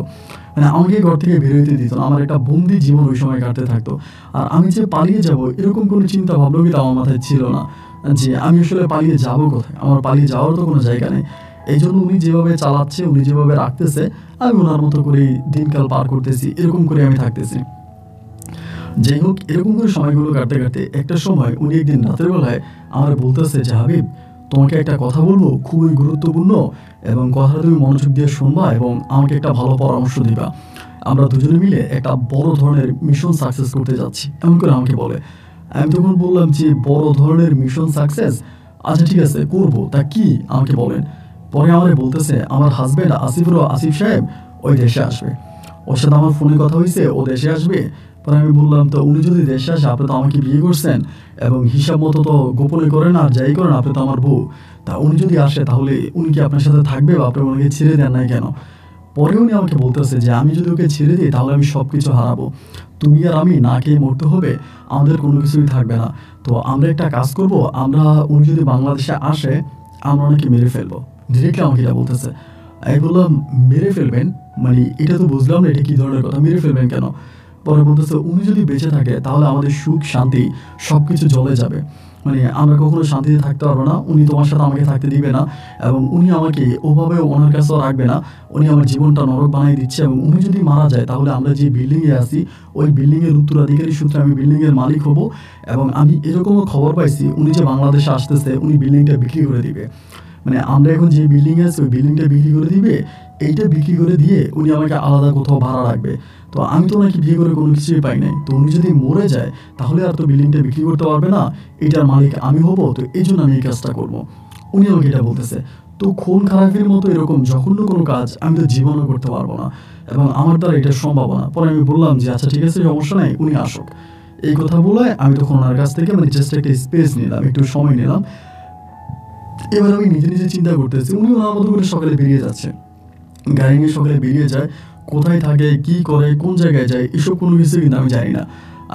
মানে আমাকে ঘর থেকে বের হইতে দিত না। আমার একটা বন্দি জীবন ওই সময় কাটতে থাকতো। আর আমি যে পালিয়ে যাব এরকম কোনো চিন্তা ভাবনাও কিন্তু আমার মাথায় ছিল না যে আমি আসলে পালিয়ে যাব কোথায়। আমার পালিয়ে যাওয়ার তো কোনো জায়গা নেই। এইজন্য উনি যেভাবে চালাচ্ছে, উনি যেভাবে রাখতেছে, আমি ওনার মতো করেই দিনকাল পার করতেছি। এরকম করে আমি থাকতেছি। যাই হোক, এরকম করে সময়গুলো কাটতে কাটতে একটা সময় উনি একদিন রাতের বেলায় আমার বলতেছে যে, "হাবিব, তোমাকে একটা কথা বলবো, খুবই গুরুত্বপূর্ণ এবং কথাটা তুমি মনোযোগ দিয়ে শুনবা এবং আমাকে একটা ভালো পরামর্শ দিবা। আমরা দুজনে মিলে একটা বড় ধরনের মিশন সাকসেস করতে যাচ্ছি।" এমন করে আমাকে বলে। আমি তখন বললাম যে, "বড় ধরনের মিশন সাকসেস? আচ্ছা ঠিক আছে, করব। তা কি আমাকে বলেন।" পরে আমারে বলতেছে, "আমার হাসব্যান্ড আসিফ সাহেব ওই দেশে আসবে। ওর সাথে আমার ফোনে কথা হইছে, ও দেশে আসবে।" পরে আমি বললাম, "তো উনি যদি দেশে আসে, আপনি তো আমাকে বিয়ে করছেন এবং হিসাব মতো তো গোপনে করেন আর যাই করেন, আপনি তো আমার বউ। তা উনি যদি আসে তাহলে উনি কি আপনার সাথে থাকবে বা আপনি ওনাকে ছেড়ে দেন নাই কেন?" পরে উনি আমাকে বলতেছে যে, "আমি যদি ওকে ছেড়ে দিই তাহলে আমি সবকিছু হারাবো। তুমি আর আমি না খেয়ে মরতে হবে, আমাদের কোনো কিছুই থাকবে না। তো আমরা একটা কাজ করব, উনি যদি বাংলাদেশে আসে, আমরা ওনাকে মেরে ফেলবো।" ডিরেক্টলি আমাকে এটা বলতেছে। আমি বললাম, "মেরে ফেলবেন? মানে এটা তো বুঝলাম না, এটা কি ধরনের কথা? মেরে ফেলবেন কেন?" পরে বলতেছে, "উনি যদি বেঁচে থাকে তাহলে আমাদের সুখ শান্তি সবকিছু জ্বলে যাবে। মানে আমরা কখনো শান্তিতে থাকতে পারবো না। উনি তোমার সাথে আমাকে থাকতে দিবে না এবং উনি আমাকে ওভাবে ওনার কাছেও রাখবে না। উনি আমার জীবনটা নরক বানিয়ে দিচ্ছে এবং উনি যদি মারা যায় তাহলে আমরা যে বিল্ডিংয়ে আছি, ওই বিল্ডিংয়ের উত্তরাধিকারী সূত্রে আমি বিল্ডিংয়ের মালিক হব এবং আমি এরকমও খবর পাইছি উনি যে বাংলাদেশে আসতেছে, উনি বিল্ডিংটা বিক্রি করে দিবে। মানে আমরা এখন যে বিল্ডিংয়ে আছি ওই বিল্ডিংটা বিক্রি করে দিবে। এইটা বিক্রি করে দিয়ে উনি আমাকে আলাদা কোথাও ভাড়া রাখবে। তো আমি তো ওনাকে বিয়ে করে কোনো কিছুই পাই নাই। তো উনি যদি মরে যায় তাহলে আর তো বিল্ডিংটা বিক্রি করতে পারবে না। এটার মালিক আমি হব। তো এইজন্য আমি এই কাজটা করব।" উনি আমাকে এটা বলতেছে। তো খুন খারাপির মতো এরকম জঘন্য কোনো কাজ আমি তো জীবনেও করতে পারবো না এবং আমার দ্বারা এটা সম্ভব না। পরে আমি বললাম যে, "আচ্ছা ঠিক আছে, সমস্যা নাই, উনি আসুক।" এই কথা বলে আমি তখন ওনার কাছ থেকে জাস্ট একটা স্পেস নিলাম, একটু সময় নিলাম। এবার আমি নিজে নিজে চিন্তা করতেছি, উনি ওনার মতো করে সকালে বেরিয়ে যাচ্ছে। গাড়ি নিয়ে সকালে বেরিয়ে যায়। কোথায় থাকে, কি করে, কোন জায়গায় যায়, এসব কোনো কিছু কিন্তু আমি জানি না।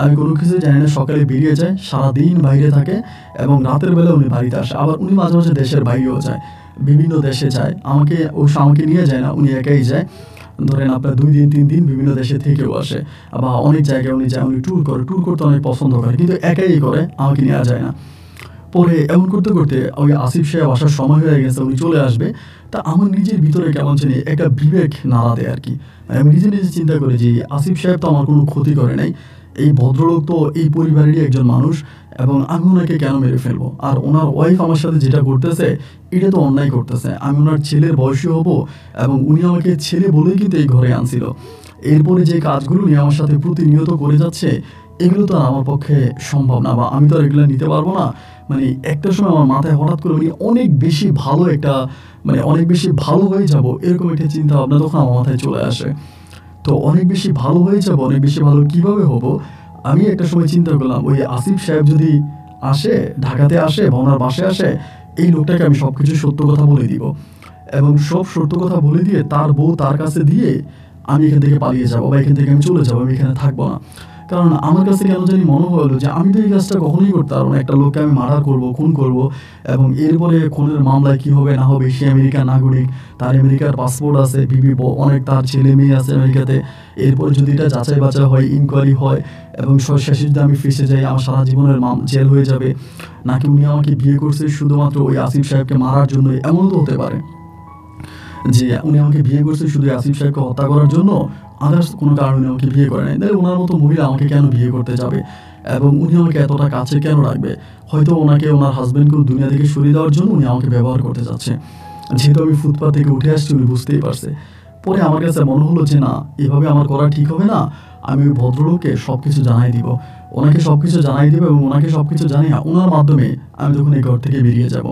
আমি কোনো কিছু জানি না। সকালে বেরিয়ে যায়, সারাদিন বাইরে থাকে এবং রাতের বেলা উনি বাড়িতে আসে। আবার উনি মাঝে মাঝে দেশের বাইরেও যায়, বিভিন্ন দেশে যায়। আমাকে নিয়ে যায় না, উনি একাই যায়। ধরেন আপনার ২ দিন ৩ দিন বিভিন্ন দেশে থেকেও আসে বা অনেক জায়গায় উনি যায়। উনি ট্যুর করে, ট্যুর করতে অনেক পছন্দ করে, কিন্তু একাই করে, আমাকে নেওয়া যায় না। পরে এমন করতে করতে ওই আসিফ সাহেব আসার সময় হয়ে গেছে, উনি চলে আসবে। তা আমার নিজের ভিতরে কেমন জানি একটা বিবেক নাড়া দেয় আরকি। আমি নিজে নিজে চিন্তা করি যে আসিফ সাহেব তো আমার কোনো ক্ষতি করে নাই। এই ভদ্রলোক তো এই পরিবারেরই একজন মানুষ এবং আমি উনাকে কেন মেরে ফেলবো? আর উনার ওয়াইফ আমার সাথে যেটা করতেছে, এটা তো অন্যায় করতেছে। আমি উনার ছেলের বয়সী হব এবং উনি আমাকে ছেলে বলেই কিন্তু এই ঘরে আনছিল। এরপরে যে কাজগুলো উনি আমার সাথে প্রতিনিয়ত করে যাচ্ছে, এগুলো তো আর আমার পক্ষে সম্ভব না বা আমি তো আর এগুলা নিতে পারবো না। মানে একটা সময় আমার মাথায় হঠাৎ করে অনেক বেশি ভালো হয়ে যাবো, এরকম একটা চিন্তা ভাবনা তখন আমার মাথায় চলে আসে। তো অনেক বেশি ভালো হয়ে যাবো, অনেক বেশি ভালো কিভাবে হবো? আমি একটা সময় চিন্তা করলাম, ওই আসিফ সাহেব যদি আসে, ঢাকাতে আসে বা ওনার বাসায় আসে, এই লোকটাকে আমি সবকিছু সত্য কথা বলে দিব এবং সব সত্য কথা বলে দিয়ে তার বউ তার কাছে দিয়ে আমি এখান থেকে পালিয়ে যাবো বা এখান থেকে আমি চলে যাবো, আমি এখানে থাকবো না। কারণ আমার কাছে কেন জানি মনে হলো যে আমি তো এই কাজটা কখনোই করতে পারবো না। একটা লোককে আমি মার্ডার করবো, খুন করবো এবং এরপরে খুনের মামলায় কি হবে না হবে, সে আমেরিকার নাগরিক, তার আমেরিকার পাসপোর্ট আছে, অনেক তার ছেলে মেয়ে আছে আমেরিকাতে। এরপরে যদি এটা যাচাই বাছাই হয়, ইনকোয়ারি হয় এবং শেষে যদি আমি ফেঁসে যাই, আমার সারা জীবনের জেল হয়ে যাবে। নাকি উনি আমাকে বিয়ে করছে শুধুমাত্র ওই আসিফ সাহেবকে মারার জন্যই, এমনও তো হতে পারে যে উনি আমাকে বিয়ে করছে শুধু আসিফ সাহেবকে হত্যা করার জন্য, আদার্স কোনো কারণে উনি আমাকে বিয়ে করে নাই। তাহলে ওনার মতো মহিলা আমাকে কেন বিয়ে করতে যাবে এবং উনি আমাকে এতটা কাছে কেন রাখবে? হয়তো ওনাকে ওনার হাজব্যান্ডকেও দুনিয়া থেকে সরিয়ে দেওয়ার জন্য উনি আমাকে ব্যবহার করতে চাচ্ছে। যেহেতু আমি ফুটপাথ থেকে উঠে আসছি উনি বুঝতেই পারছে। পরে আমার কাছে মনে হলো যে না, এভাবে আমার করা ঠিক হবে না। আমি ওই ভদ্রলোককে সব কিছু জানাই দিব, ওনাকে সব কিছু জানাই দিব এবং ওনাকে সব কিছু জানিয়ে ওনার মাধ্যমে আমি তখন এই ঘর থেকে বেরিয়ে যাব।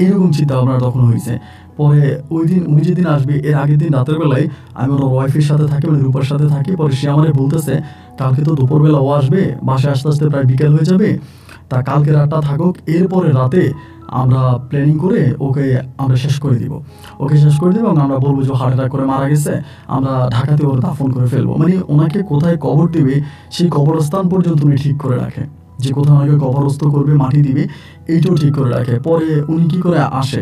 এরকম চিন্তা ভাবনা তখন হয়েছে। পরে ওই দিন উনি যেদিন আসবে এর আগের দিন রাতের বেলায় আমি ওনার ওয়াইফের সাথে থাকি, মানে রূপার সাথে থাকি। পরে সে আমারে বলতেছে কালকে তো দুপুরবেলা ও আসবে, বাসায় আসতে আসতে প্রায় বিকেল হয়ে যাবে, তা কালকে রাতটা থাকুক, এরপরে রাতে আমরা প্ল্যানিং করে ওকে আমরা শেষ করে দিব, ওকে শেষ করে দিব এবং আমরা বলবো যে হার্ট অ্যাটাক করে মারা গেছে, আমরা ঢাকাতে ওর দাফন করে ফেলবো। মানে ওনাকে কোথায় কবর দিবে সেই কবরস্থান পর্যন্ত উনি ঠিক করে রাখে, যে কোথাও ওনাকে কবরস্থ করবে, মাটি দিবে, এইটাও ঠিক করে রাখে। পরে উনি কি করে আসে,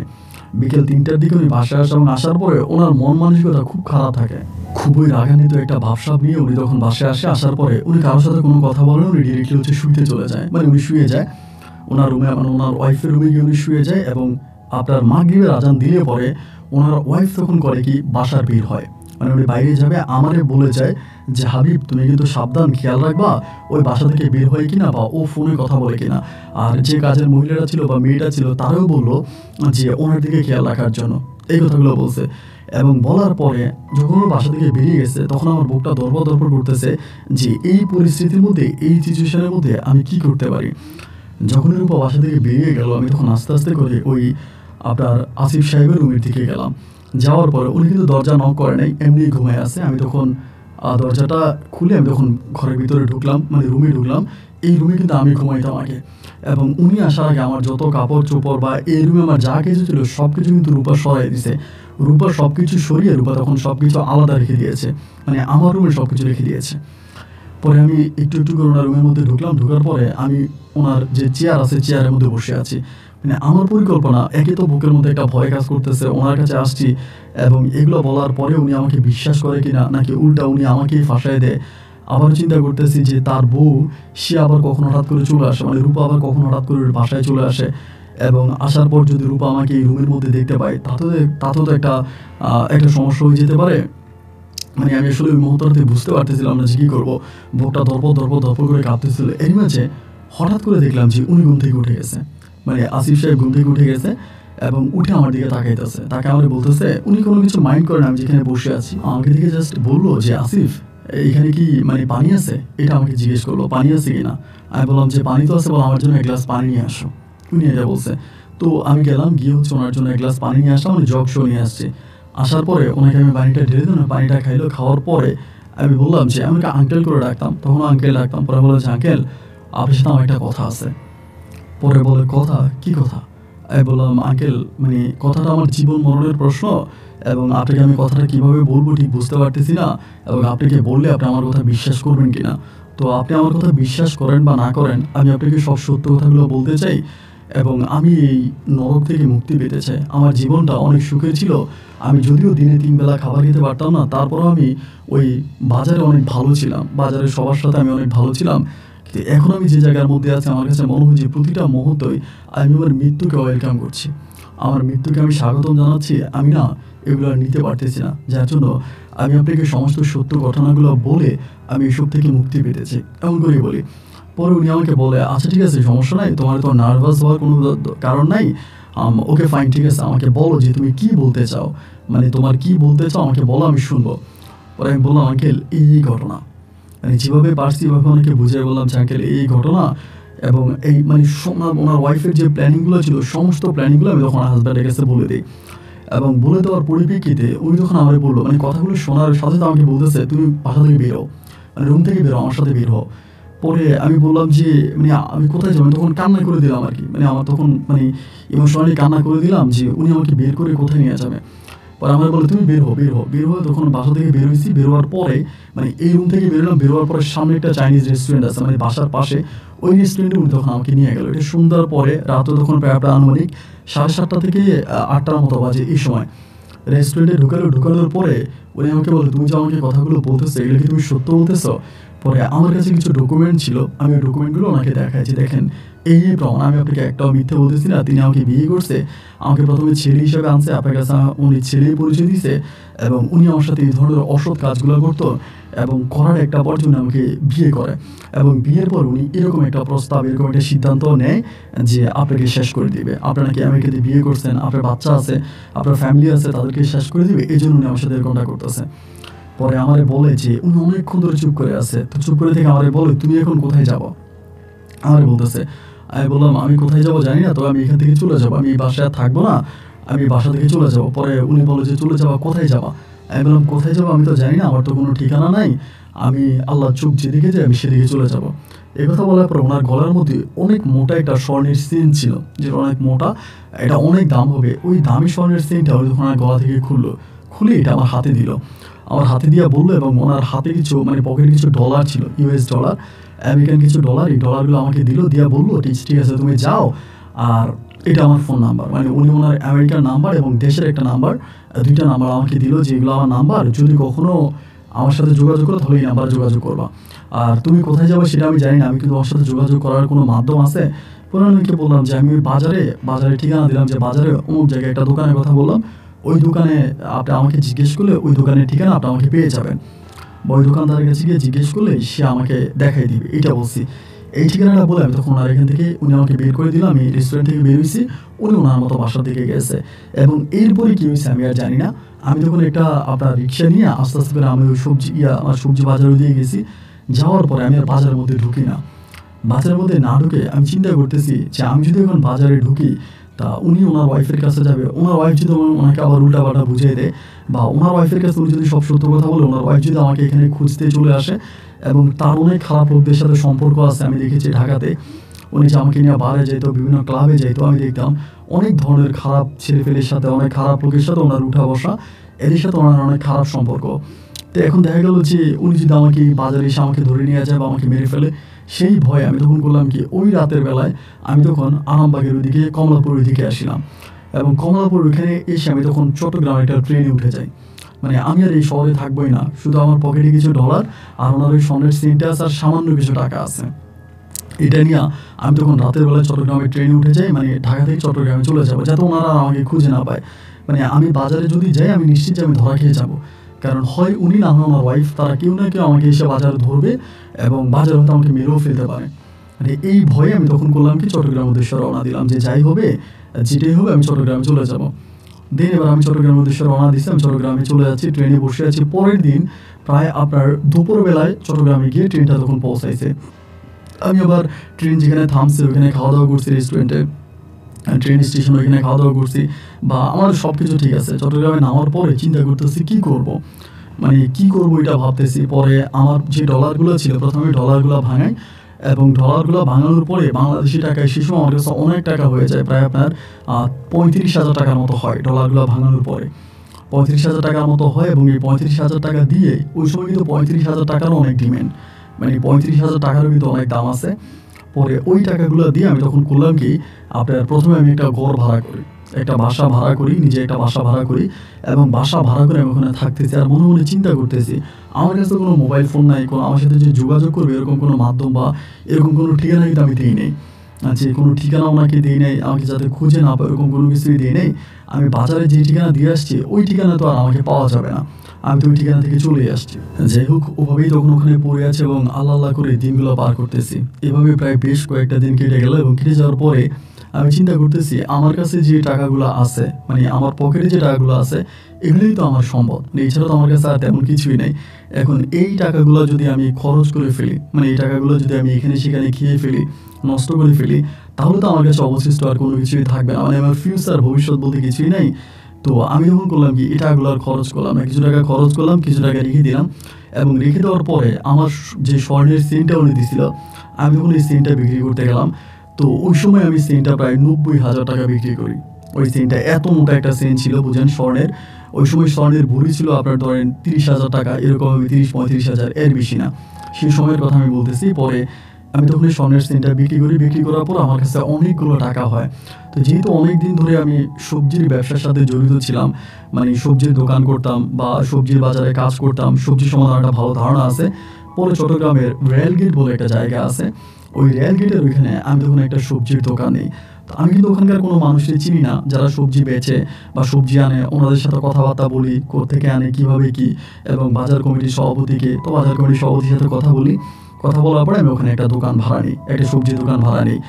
বিকেল 3টার দিকে উনি বাসায় আসে এবং আসার পরে ওনার মন মানসিকতা খুব খারাপ থাকে, খুবই রাগান্বিত একটা ভাবসাব নিয়ে উনি তখন বাসায় আসে। আসার পরে উনি কারোর সাথে কোনো কথা বলেন, উনি ডিরেক্টলি শুইতে চলে যায়, মানে উনি শুয়ে যায় ওনার রুমে, মানে ওনার ওয়াইফের রুমে গিয়ে উনি শুয়ে যায়। এবং আপনার মাগরিবের আজান দিলে পরে ওনার ওয়াইফ তখন করে কি বাসার বের হয়, মানে উনি বাইরে যাবে, আমারে বলে যায় যে হাবিব তুমি কিন্তু সাবধান, খেয়াল রাখবা ওই বাসা থেকে বের হয় কিনা বা ও ফোনে কথা বলে কিনা। আর যে কাজের মহিলাটা ছিল বা মেয়েটা ছিল তারাও বললো যে ওনার দিকে খেয়াল রাখার জন্য, এই কথাগুলো বলছে। এবং বলার পরে যখন ও বাসা থেকে বেরিয়ে গেছে তখন আমার বুকটা দরপর করতেছে যে এই পরিস্থিতির মধ্যে, এই সিচুয়েশনের মধ্যে আমি কি করতে পারি। যখন রূপা বাসা থেকে বেরিয়ে গেল আমি তখন আস্তে আস্তে করে ওই আপনার আসিফ সাহেবের রুমের দিকে গেলাম। যাওয়ার পরে উনি কিন্তু দরজা নক করে নাই, এমনি ঘুমায় আছে। আমি তখন দরজাটা খুলে আমি তখন ঘরের ভিতরে ঢুকলাম, মানে রুমে ঢুকলাম। এই রুমে কিন্তু আমি ঘুমাইতাম আগে, এবং উনি আসার আগে আমার যত কাপড় চোপড় বা এই রুমে আমার যা কিছু ছিল সব কিছু কিন্তু রূপা সরাই দিছে। রূপা সব কিছু সরিয়ে রূপা তখন সব কিছু আলাদা রেখে দিয়েছে, মানে আমার রুমে সব কিছু রেখে দিয়েছে। পরে আমি একটু একটু করে ওনার রুমের মধ্যে ঢুকলাম। ঢোকার পরে আমি ওনার যে চেয়ার আছে চেয়ারের মধ্যে বসে আছি। মানে আমার পরিকল্পনা, একে তো বুকের মধ্যে একটা ভয় কাজ করতেছে, ওনার কাছে আসছি এবং এগুলো বলার পরে উনি আমাকে বিশ্বাস করে কিনা নাকি উল্টা উনি আমাকেই ফাঁসায় দেয়। আবার চিন্তা করতেছি যে তার বউ সে আবার কখনো হঠাৎ করে চলে আসে, মানে রূপা আবার কখনো হঠাৎ করে বাসায় চলে আসে এবং আসার পর যদি রূপা আমাকে এই রুমের মধ্যে দেখতে পায় তাতেও তো একটা সমস্যা হয়ে যেতে পারে। মানে আমি আসলে ওই মুহূর্তে বুঝতে পারতেছিলাম না যে কী করবো। বুকটা ধরপর করে কাঁপতেছিল। এর মাঝে হঠাৎ করে দেখলাম যে উনি ঘুম থেকে উঠে গেছে, মানে আসিফ সাহেব ঘুম থেকে উঠে গেছে এবং উঠে আমার দিকে তাকাইতেছে, তাকে আমার বলতেছে, উনি কোনো কিছু মাইন্ড করেন আমি যেখানে বসে আছি, আমাকে দিকে জাস্ট বললো যে আসিফ এইখানে কি মানে পানি আছে, এটা আমাকে জিজ্ঞেস করলো পানি আছে কিনা। আমি বললাম যে পানি তো আছে, বলো আমার জন্য এক গ্লাস পানি নিয়ে আসো। উনি এটা বলছে। তো আমি গেলাম, গিয়ে ওনার জন্য এক গ্লাস পানি নিয়ে আসলাম, উনি জগ শো নিয়ে আসছে। আসার পরে ওনাকে আমি পানিটা ঢেলে দিলাম, পানিটা খাইলো। খাওয়ার পরে আমি বললাম যে আমি আঙ্কেল করে ডাকতাম, তখন আঙ্কেল ডাকতাম। পরে বললো যে আঙ্কেল আপনার সাথে আমার একটা কথা আছে। পরে বলে কথা, কি কথা? আমি বললাম আঙ্কেল মানে কথাটা আমার জীবন মরণের প্রশ্ন এবং আপনাকে আমি কথাটা কীভাবে বলবো ঠিক বুঝতে পারতেছি না, এবং আপনাকে বললে আপনি আমার কথা বিশ্বাস করবেন কি না। তো আপনি আমার কথা বিশ্বাস করেন বা না করেন, আমি আপনাকে সব সত্য কথাগুলো বলতে চাই এবং আমি এই নরক থেকে মুক্তি পেতে চাই। আমার জীবনটা অনেক সুখের ছিল, আমি যদিও দিনে 3 বেলা খাবার খেতে পারতাম না, তারপরেও আমি ওই বাজারে অনেক ভালো ছিলাম, বাজারের সবার সাথে আমি অনেক ভালো ছিলাম। কিন্তু এখন আমি যে জায়গার মধ্যে আছি আমার কাছে মনে হয় যে প্রতিটা মুহূর্তই আমি আমার মৃত্যুকে ওয়েলকাম করছি, আমার মৃত্যুকে আমি স্বাগতম জানাচ্ছি। আমি না এগুলো আর নিতে পারতেছি না, যার জন্য আমি আপনাকে সমস্ত সত্য ঘটনাগুলো বলে আমি এসব থেকে মুক্তি পেতেছি, এমন করেই বলি। পরে উনি আমাকে বলে আচ্ছা ঠিক আছে, সমস্যা নাই, তোমার তো নার্ভাস হওয়ার কোনো কারণ নাই। ওকে ফাইন, ঠিক আছে, আমাকে বলো যে তুমি কি বলতে চাও, মানে তোমার কি বলতে চাও আমাকে বলো, আমি শুনবো। পরে আমি বললাম আঙ্কেল এই ঘটনা, মানে যেভাবে পারছি এভাবে অনেকে বুঝিয়ে বললাম যে আঙ্কেল এই ঘটনা। এবং এই মানে ওনার ওয়াইফের যে প্ল্যানিংগুলো ছিল সমস্ত প্ল্যানিংগুলো আমি তখন হাজব্যান্ডের কাছে বলে দিই। এবং বলে দেওয়ার পরিপ্রেক্ষিতে উনি তখন আমাকে বললো, মানে কথাগুলো শোনার সাথে সাথে আমাকে বলতেছে তুমি বাসা থেকে বেরো, মানে রুম থেকে বেরো, আমার সাথে বের হও। পরে আমি বললাম যে মানে আমি কোথায় যাবো, তখন কান্না করে দিলাম আর কি, মানে আমার তখন মানে ইমোশনালি কান্না করে দিলাম যে উনি আমাকে বের করে কোথায় নিয়ে যাবে। পরে আমার বলে তুমি বের হো। তখন বাসা থেকে বের হয়েছি, বেরোয়ার পরে মানে এই রুম থেকে বেরোলাম, বেরোয়ার পরে সামনে একটা চাইনিজ রেস্টুরেন্ট আছে মানে বাসার পাশে, ওই রেস্টুরেন্টে উনি তখন আমাকে নিয়ে গেল। এটা সন্ধ্যার পরে, রাতও তখন প্রায় আনুমানিক 7:30 থেকে 8টার মতো বাজে এই সময়। রেস্টুরেন্টে ঢুকানোর পরে উনি আমাকে বলে তুমি যে আমাকে কথাগুলো বলতেছো এগুলো কি তুমি সত্য বলতেছো? পরে আমার কাছে কিছু ডকুমেন্ট ছিল, আমি ওই ডকুমেন্টগুলো ওনাকে দেখাইছি, দেখেন এই প্রমাণ, আমি আপনাকে একটাও মিথ্যে বলতেছি না। তিনি আমাকে বিয়ে করছে, আমাকে প্রথমে ছেলে হিসেবে আনছে, আপনার কাছে উনি ছেলেই পরিচয় দিছে, এবং উনি আমার সাথে এই ধরনের অসৎ কাজগুলো করতো, এবং করার একটা পর্যায়ে উনি আমাকে বিয়ে করে, এবং বিয়ের পর উনি এরকম একটা প্রস্তাব, এরকম একটা সিদ্ধান্ত নেয় যে আপনাকে শেষ করে দিবে। আপনারা কি আমেরিকাতে বিয়ে করছেন, আপনার বাচ্চা আছে, আপনার ফ্যামিলি আছে, তাদেরকে শেষ করে দিবে, এই জন্য উনি আমার সাথে এরকমটা করতেছে। পরে আমারে বলে যে উনি অনেকক্ষণ ধরে চুপ করে আছে, তো চুপ করে থেকে আমারে বলে তুমি এখন কোথায় যাবো। আমারে বলতেছে, আমি বললাম আমি কোথায় যাবো জানি না, তো আমি এখান থেকে চলে যাবো, আমি বাসায় থাকবো না, আমি বাসা থেকে চলে যাবো। পরে উনি বলে যে চলে যাওয়া, কোথায় যাবা। আমি বললাম কোথায় যাবো আমি তো জানি না, আমার তো কোনো ঠিকানা নাই, আমি আল্লাহ চোখ যেদিকে যাই আমি সেদিকে চলে যাবো। এই কথা বলার পর ওনার গলার মধ্যে অনেক মোটা একটা স্বর্ণের চেন ছিল, যেটা অনেক মোটা, এটা অনেক দাম হবে। ওই দামি স্বর্ণের চেনটা ওই তখন আমার গলা থেকে খুলে এটা আমার হাতে দিল, আমার হাতে দিয়ে বললো, এবং ওনার হাতে কিছু মানে পকেটে কিছু ডলার ছিল, ইউএস ডলার, আমেরিকান কিছু ডলার, এই ডলারগুলো আমাকে দিল, দিয়া বললো ঠিক আছে তুমি যাও, আর এটা আমার ফোন নাম্বার, মানে উনি ওনার আমেরিকার নাম্বার এবং দেশের একটা নাম্বার, দুইটা নাম্বার আমাকে দিল, যে এগুলো আমার নাম্বার, যদি কখনো আমার সাথে যোগাযোগ করো তাহলে এই নাম্বারে যোগাযোগ করবা, আর তুমি কোথায় যাবে সেটা আমি জানি না, আমি কিন্তু আমার সাথে যোগাযোগ করার কোনো মাধ্যম আছে। পরে আমি বললাম যে আমি বাজারে ঠিকানা দিলাম, যে বাজারে অমুক জায়গায় একটা দোকানের কথা বললাম, ওই দোকানে আপনি আমাকে জিজ্ঞেস করলে ওই দোকানের ঠিকানা আপনি আমাকে পেয়ে যাবেন, বা ওই দোকানদারের কাছে গিয়ে জিজ্ঞেস করলে সে আমাকে দেখাই দিবে, এটা বলছি। এই ঠিকানাটা বলে আমি তখন আর এখান থেকে উনি আমাকে বের করে দিলাম, আমি রেস্টুরেন্ট থেকে বের হয়েছি, উনি ওনার মতো বাসার দিকে গেছে। এবং এরপরে কী হয়েছে আমি আর জানি না, আমি তখন একটা আপনার রিক্সা নিয়ে আস্তে আস্তে করে আমি ওই আমার সবজি বাজারে দিয়ে গেছি। যাওয়ার পরে আমি আর বাজারের মধ্যে ঢুকি না, বাজারের মধ্যে না ঢুকে আমি চিন্তা করতেছি যে আমি যদি এখন বাজারে ঢুকি, তা উনি ওনার ওয়াইফের কাছে যাবে, ওনার ওয়াইফ যদি ওনাকে আবার উল্টাপাল্টা বুঝিয়ে দেয়, বা ওনার ওয়াইফের কাছে উনি যদি সব সত্য কথা বলে, ওনার ওয়াইফ যদি আমাকে এখানে খুঁজতে চলে আসে, এবং তার অনেক খারাপ লোকদের সাথে সম্পর্ক আছে, আমি দেখেছি ঢাকাতে উনি যে আমাকে নিয়ে বারে যেত, বিভিন্ন ক্লাবে যেত, আমি দেখতাম অনেক ধরনের খারাপ ছেলেপেলের সাথে, অনেক খারাপ লোকের সাথে ওনার উঠা বসা, এদের সাথে ওনার অনেক খারাপ সম্পর্ক। তো এখন দেখা গেল যে উনি যদি আমাকে বাজারে এসে আমাকে ধরে নিয়ে যায় বা আমাকে মেরে ফেলে, সেই ভয়ে আমি তখন করলাম কি, ওই রাতের বেলায় আমি তখন আরামবাগের ওইদিকে কমলাপুর ওইদিকে আসলাম, এবং কমলাপুর ওইখানে এসে আমি তখন চট্টগ্রামে একটা ট্রেনে উঠে যাই। মানে আমি আর এই শহরে থাকবোই না, শুধু আমার পকেটে কিছু ডলার আর ওনার ওই স্বর্ণের চেনটা আছে আর সামান্য কিছু টাকা আছে, এটা নিয়ে আমি তখন রাতের বেলায় চট্টগ্রামে ট্রেনে উঠে যাই, মানে ঢাকা থেকে চট্টগ্রামে চলে যাবো, যাতে ওনারা আমাকে খুঁজে না পায়। মানে আমি বাজারে যদি যাই আমি নিশ্চিত যে আমি ধরা খেয়ে যাবো, কারণ হয় উনি না হয় আমার ওয়াইফ, তারা কেউ না কেউ আমাকে এসে বাজারে ধরবে, এবং বাজারে হয়তো আমাকে মেরেও ফেলতে পারে। মানে এই ভয়ে আমি তখন করলাম কি, চট্টগ্রামের উদ্দেশ্যে রওনা দিলাম, যে যাই হবে যেটাই হবে আমি চট্টগ্রামে চলে যাবো। দিন এবার আমি চট্টগ্রামের উদ্দেশ্যে রওনা দিচ্ছি, আমি চট্টগ্রামে চলে যাচ্ছি, ট্রেনে বসে আছি। পরের দিন প্রায় আপনার দুপুরবেলায় চট্টগ্রামে গিয়ে ট্রেনটা তখন পৌঁছাইছে। আমি আবার ট্রেন যেখানে থামছে ওইখানে খাওয়া দাওয়া করছি, রেস্টুরেন্টে, ট্রেন স্টেশন ওইখানে খাওয়া দাওয়া করছি, বা আমার সব কিছু ঠিক আছে। চট্টগ্রামে নামার পরে চিন্তা করতেছি কী করব, মানে কী করবো এটা ভাবতেছি। পরে আমার যে ডলারগুলো ছিল, প্রথমে ডলারগুলো ভাঙাই, এবং ডলারগুলো ভাঙানোর পরে বাংলাদেশি টাকায় সে সময় আমার কাছে অনেক টাকা হয়ে যায়, প্রায় আপনার 35,000 টাকার মতো হয় ডলারগুলো ভাঙানোর পরে, 35,000 টাকার মতো হয়। এবং এই 35,000 টাকা দিয়ে ওই সময় কিন্তু 35,000 টাকারও অনেক ডিম্যান্ড, মানে 35,000 টাকারও কিন্তু অনেক দাম আছে। পরে ওই টাকাগুলো দিয়ে আমি তখন করলাম কি, আপনার প্রথমে আমি একটা ঘর ভাড়া করি, একটা বাসা ভাড়া করি, নিজে একটা বাসা ভাড়া করি, এবং বাসা ভাড়া করে আমি ওখানে থাকতেছি। আর মনে মনে চিন্তা করতেছি, আমার কাছে কোনো মোবাইল ফোন নাই, কোনো আমার সাথে যে যোগাযোগ করবে এরকম কোনো মাধ্যম বা এরকম কোনো ঠিকানা কিন্তু আমি দিই নেই, যে কোনো ঠিকানা ওনাকে দিই নেই, আমাকে যাতে খুঁজে না পায় এরকম কোনো কিছুই দিই নেই। আমি বাজারে যে ঠিকানা দিয়ে আসছি ওই ঠিকানা তো আর আমাকে পাওয়া যাবে না, আমি তো ওই ঠিকানা থেকে চলে আসছি। যাই হোক, ওভাবেই তখন ওখানে পড়ে আছে এবং আল্লাহ আল্লাহ করে দিনগুলো পার করতেছি। এভাবে প্রায় বেশ কয়েকটা দিন কেটে গেল, এবং কেটে যাওয়ার পরে আমি চিন্তা করতেছি আমার কাছে যে টাকাগুলো আছে, মানে আমার পকেটে যে টাকাগুলো আছে, এগুলোই তো আমার সম্পদ, মানে এছাড়া তো আমার কাছে আর তেমন কিছুই নেই। এখন এই টাকাগুলো যদি আমি খরচ করে ফেলি, মানে এই টাকাগুলো যদি আমি এখানে সেখানে খেয়ে ফেলি, নষ্ট করে ফেলি, তাহলে তো আমার কাছে অবশিষ্ট আর কোনো কিছুই থাকবে না, মানে আমার ফিউচার ভবিষ্যৎ বলতে কিছুই নাই। তো আমি যখন করলাম কি, এই টাকাগুলো আর খরচ করলাম না, কিছু টাকা খরচ করলাম, কিছু টাকা রেখে দিলাম। এবং রেখে দেওয়ার পরে আমার যে স্বর্ণের চেনটা উনি দিয়েছিল, আমি তখন এই চেনটা বিক্রি করতে গেলাম। তো ওই সময় আমি চেনটা প্রায় 90,000 টাকা বিক্রি করি। ওই চেনটা এত মোটা একটা চেন ছিল, বুঝেন, স্বর্ণের। ওই সময় স্বর্ণের ভরি ছিল আপনার ধরেন 30,000 টাকা, এরকম আমি 30-35,000, এর বেশি না, সেই সময়ের কথা আমি বলতেছি। পরে আমি তখন এই স্বর্ণের চেনটা বিক্রি করি, বিক্রি করার পর আমার কাছে অনেকগুলো টাকা হয়। তো যেহেতু অনেক দিন ধরে আমি সবজির ব্যবসার সাথে জড়িত ছিলাম, মানে সবজির দোকান করতাম বা সবজির বাজারে কাজ করতাম, সবজি সম্বন্ধে একটা ভালো ধারণা আছে। পরে চট্টগ্রামের রেলগেট বলে একটা জায়গা আছে, ওই রেলগেটের ওইখানে আমি তখন একটা সবজির দোকান নেই। তো আমি কিন্তু ওখানকার কোনো মানুষই চিনি না যারা সবজি বেচে বা সবজি আনে, ওনাদের সাথে কথাবার্তা বলি, কোত্থেকে আনে, কীভাবে কী, এবং বাজার কমিটির সভাপতিকে, তো বাজার কমিটির সভাপতির সাথে কথা বলি। কথা বলার পরে আমি ওখানে একটা দোকান ভাড়া নিই, একটা সবজির দোকান ভাড়া নিই,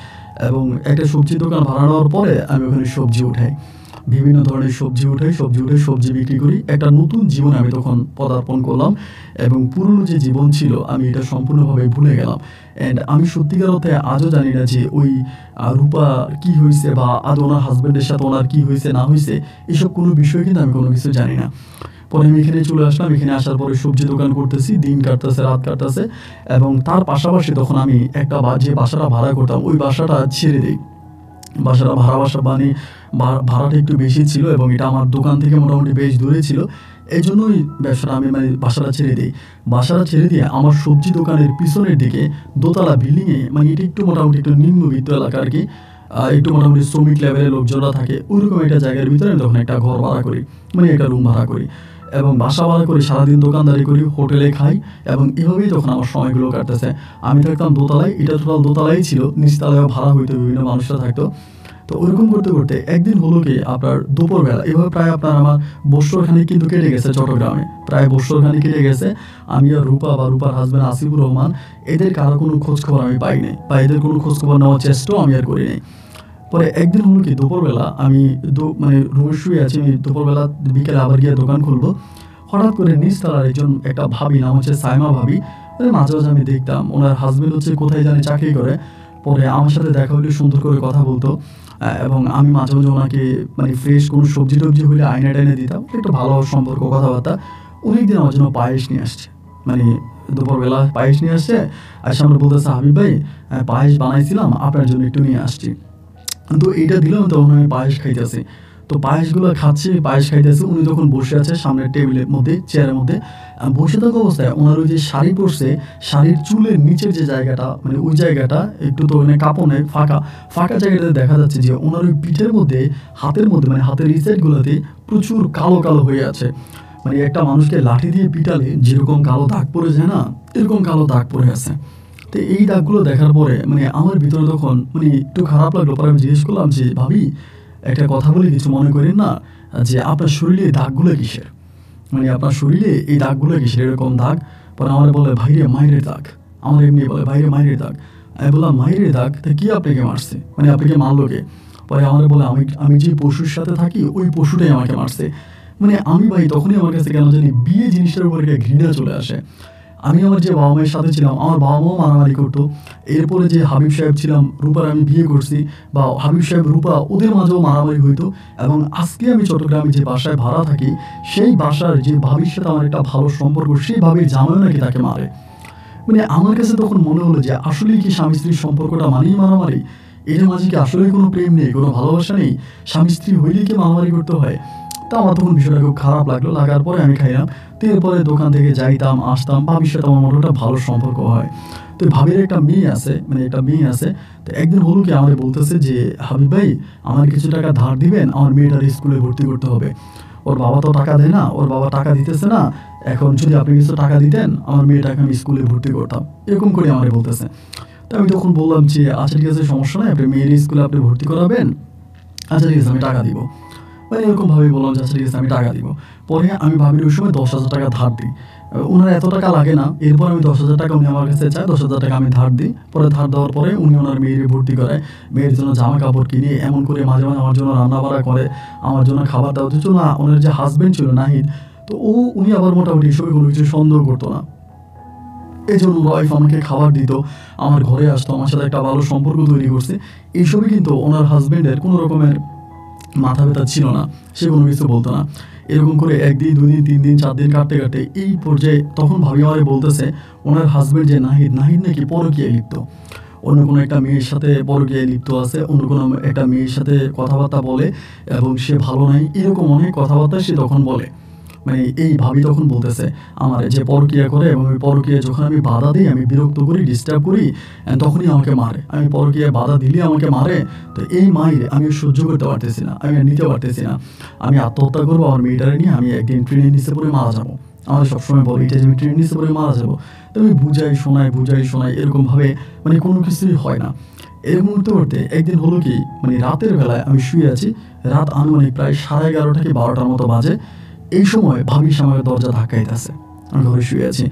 এবং একটা সবজির দোকান ভাড়া নেওয়ার পরে আমি ওখানে সবজি উঠাই, বিভিন্ন ধরনের সবজি উঠে সবজি বিক্রি করি। একটা নতুন জীবনে আমি তখন পদার্পণ করলাম, এবং পুরনো যে জীবন ছিল আমি এটা সম্পূর্ণভাবে ভুলে গেলাম। অ্যান্ড আমি সত্যিকার অর্থে আজও জানি না যে ওই রূপা কী হয়েছে, বা আদৌ ওনার হাজব্যান্ডের সাথে ওনার কী হয়েছে না হয়েছে, এসব কোনো বিষয় কিন্তু আমি কোনো কিছু জানি না। পরে আমি এখানে চলে আসলাম, এখানে আসার পরে সবজি দোকান করতেছি, দিন কাটতেছে, রাত কাটতেছে, এবং তার পাশাপাশি তখন আমি একটা যে বাসাটা ভাড়া করতাম ওই বাসাটা ছেড়ে দিই। বাসাটা বাসা মানে ভাড়াটা একটু বেশি ছিল, এবং এটা আমার দোকান থেকে মোটামুটি বেশ দূরে ছিল। এই জন্যই ব্যবসাটা আমি মানে বাসাটা ছেড়ে দিই। বাসাটা ছেড়ে দিয়ে আমার সবজি দোকানের পিছনের দিকে দোতলা বিল্ডিংয়ে, মানে এটা একটু মোটামুটি একটু নিম্নবিত্ত এলাকা আর কি, একটু মোটামুটি শ্রমিক লেভেলের লোকজনরা থাকে, ওইরকম একটা জায়গার ভিতরে আমি তখন একটা ঘর ভাড়া করি, মানে একটা রুম ভাড়া করি, এবং বাসা ভাড়া করি, সারাদিন দোকানদারি করি, হোটেলে খাই, এবং এভাবেই তখন আমার সময়গুলো কাটতেছে। আমি থাকতাম দোতলায়, এটা টোটাল দোতলাই ছিল, নিচতলায়ও ভাড়া হইতো, বিভিন্ন মানুষরা থাকতো। তো ওইরকম করতে করতে একদিন হলো কি আপনার দুপুরবেলা, এভাবে প্রায় আপনার আমার বৎসরখানিক কিন্তু কেটে গেছে চট্টগ্রামে, প্রায় বৎসরখানিক কেটে গেছে। আমি আর রূপা বা রূপার হাজব্যান্ড আসিফুর রহমান, এদের কারো কোনো খোঁজখবর আমি পাই নাই, বা এদের কোনো খোঁজখবর নেওয়ার চেষ্টাও আমি আর করি নাই। পরে একদিন হলো কি দুপুরবেলা আমি মানে রুমে শুয়ে আছি, আমি দুপুরবেলা বিকেলে আবার গিয়ে দোকান খুলবো। হঠাৎ করে নিচতলার একটা ভাবি, নাম হচ্ছে সাইমা ভাবি, মাঝে মাঝে আমি দেখতাম ওনার হাজব্যান্ড হচ্ছে কোথায় জানি চাকরি করে। পরে আমার সাথে দেখা হলে সুন্দর করে কথা বলতো, এবং আমি মাঝে মাঝে ওনাকে মানে ফ্রেশ কোনো সবজি টবজি হলে আয়না টাইনে দিতাম, একটু ভালো সম্পর্ক, কথাবার্তা। অনেকদিন আমার জন্য পায়েস নিয়ে আসছে, মানে দুপুরবেলা পায়েস নিয়ে আসছে, আর সামনে বলতেছে হাবিব ভাই পায়েস বানাইছিলাম, আপনার জন্য একটু নিয়ে আসছি। তো এইটা দিলাম, তখন আমি পায়েস খাইতেছি। তো পায়েসগুলো খাচ্ছি, পায়েস খাইতেছি, উনি তখন বসে আছে সামনের টেবিলের মধ্যে, চেয়ারের মধ্যে বসে থাকা অবস্থায় ওনার ওই যে শাড়ি পরছে, শাড়ির চুলের নিচের যে জায়গাটা, মানে ওই জায়গাটা একটু তো মানে কাপড়ে ফাঁকা ফাঁকা জায়গাটাতে দেখা যাচ্ছে যে ওনার ওই পিঠের মধ্যে, হাতের মধ্যে, মানে হাতের এই সাইডগুলোতে প্রচুর কালো কালো হয়ে আছে। মানে একটা মানুষকে লাঠি দিয়ে পিটালে যেরকম কালো দাগ পড়ে যায় না, এরকম কালো দাগ পড়ে আছে। তো এই দাগগুলো দেখার পরে মানে আমার ভিতরে তখন মানে একটু খারাপ লাগলো। পরে আমি জিজ্ঞেস করলাম যে ভাবি একটা কথা বলি, কিছু মনে করেন না, যে আপনার শরীরে এই দাগগুলো কিসের, মানে আপনার শরীরে এই দাগগুলো কিসের, এরকম দাগ? পরে আমার বলে ভাইরে মায়ের দাগ, আমার এমনি বলে ভাইরে মায়ের দাগ। আমি বললাম মায়ের দাগ, তা কি আপনাকে মারছে, মানে আপনাকে মারলো কে? পরে আমার বলে আমি যে পশুর সাথে থাকি ওই পশুটাই আমাকে মারছে। মানে আমি ভাই তখনই আমার কাছে কেন জানি বিয়ে জিনিসটার উপরে একটা ঘৃণা চলে আসে। আমি আমার যে বাবা মায়ের সাথে ছিলাম, আমার বাবা মাও মারামারি করতো। এরপরে যে হাবিব সাহেব ছিলাম, রূপার আমি বিয়ে করছি, বা হাবিব সাহেব রূপা, ওদের মাঝেও মারামারি হইতো। এবং আজকে আমি চট্টগ্রামে যে বাসায় ভাড়া থাকি, সেই বাসার যে ভাবির সাথে আমার একটা ভালো সম্পর্ক, সেই ভাবির জামাইও নাকি তাকে মারে। মানে আমার কাছে তখন মনে হলো যে আসলেই কি স্বামী স্ত্রীর সম্পর্কটা মানেই মারামারি? এর মাঝে কি আসলেই কোনো প্রেম নেই, কোনো ভালোবাসা নেই? স্বামী স্ত্রী হইলেই কি মারামারি করতে হয়? তো আমার তখন বিষয়টা খুব খারাপ লাগলো। লাগার পরে আমি খাইলাম। তো এরপরে দোকান থেকে যাইতাম, আসতাম, ভাবির সাথে আমার মোটামুটি একটা ভালো সম্পর্ক হয়। তো ভাবির একটা মেয়ে আছে, মানে একটা মেয়ে আছে। তো একদিন হলো কি আমাকে বলতেছে যে হাবিব ভাই আমার কিছু টাকা ধার দিবেন, আমার মেয়েটার স্কুলে ভর্তি করতে হবে। ওর বাবা তো টাকা দেয় না, ওর বাবা টাকা দিতেছে না, এখন যদি আপনি কিছু টাকা দিতেন আমার মেয়েটাকে আমি স্কুলে ভর্তি করতাম, এরকম করে আমাকে বলতেছে। তো আমি তখন বললাম যে আচ্ছা ঠিক আছে, সমস্যা নাই, আপনি মেয়ের স্কুলে আপনি ভর্তি করাবেন, আচ্ছা ঠিক আছে আমি টাকা দিব। মানে এরকমভাবে বললাম যে আচ্ছা ঠিক আছে আমি টাকা দিব। পরে আমি ভাবির ওই সময় 10,000 টাকা ধার দিই। ওনার এত টাকা লাগে না। এরপর আমি 10,000 টাকা উনি আমার কাছে চায়, 10,000 টাকা আমি ধার দিই। পরে ধার দেওয়ার পরে উনি ওনার মেয়ের ভর্তি করায়, মেয়ের জন্য জামা কাপড় কিনে, এমন করে মাঝে মাঝে আমার জন্য রান্না বাড়া করে, আমার জন্য খাবার দাবার দিত না। ওনার যে হাজব্যান্ড ছিল নাহিদ, তো উনি আবার মোটামুটি এসবে কোনো কিছু সন্দেহ করতো না। এই জন্য ওয়াইফ আমাকে খাবার দিত, আমার ঘরে আসতো, আমার সাথে একটা ভালো সম্পর্ক তৈরি করছে। এইসবই কিন্তু ওনার হাজব্যান্ডের কোনো রকমের মাথা ব্যথা ছিল না, সে কোনো কিছু বলতো না। এরকম করে 1 দিন 2 দিন 3 দিন 4 দিন কাটতে কাটতে এই পর্যায়ে তখন ভাবি আমারে বলতেছে ওনার হাজব্যান্ড যে নাহিদ নাকি পরকীয়ায় লিপ্ত, অন্য কোনো একটা মেয়ের সাথে পরকীয়ায় লিপ্ত আছে, অন্য কোনো একটা মেয়ের সাথে কথাবার্তা বলে, এবং সে ভালো নাই, এরকম অনেক কথাবার্তা সে তখন বলে। মানে এই ভাবি তখন বলতেছে আমার যে পরকীয়া করে, এবং ওই পরকীয়া যখন আমি বাধা দিই, আমি বিরক্ত করি, ডিস্টার্ব করি, তখনই আমাকে মারে। আমি পরকীয়ায় বাধা দিলে আমাকে মারে। তো এই মায়ের আমি সহ্য করতে পারতেছি না, আমি নিতে পারতেছি না। আমি আত্মহত্যা করবো, আমার মেয়েটারে নিয়ে আমি একদিন ট্রেনের নিচে পড়ে মারা যাবো, আমাদের সবসময় বলে এটা যে আমি ট্রেন নিচে পড়ে মারা যাবো। তো আমি বুঝাই শোনাই এরকমভাবে মানে কোনো কিছুই হয় না। এরকম করতে একদিন হলো কি, মানে রাতের বেলায় আমি শুয়ে আছি, রাত আনুমানিক প্রায় 11:30 কি 12টার মতো বাজে। এই সময় ভাবি আমার দরজা ধাক্কাইতেছে, আমি ঘরে শুয়ে আছি,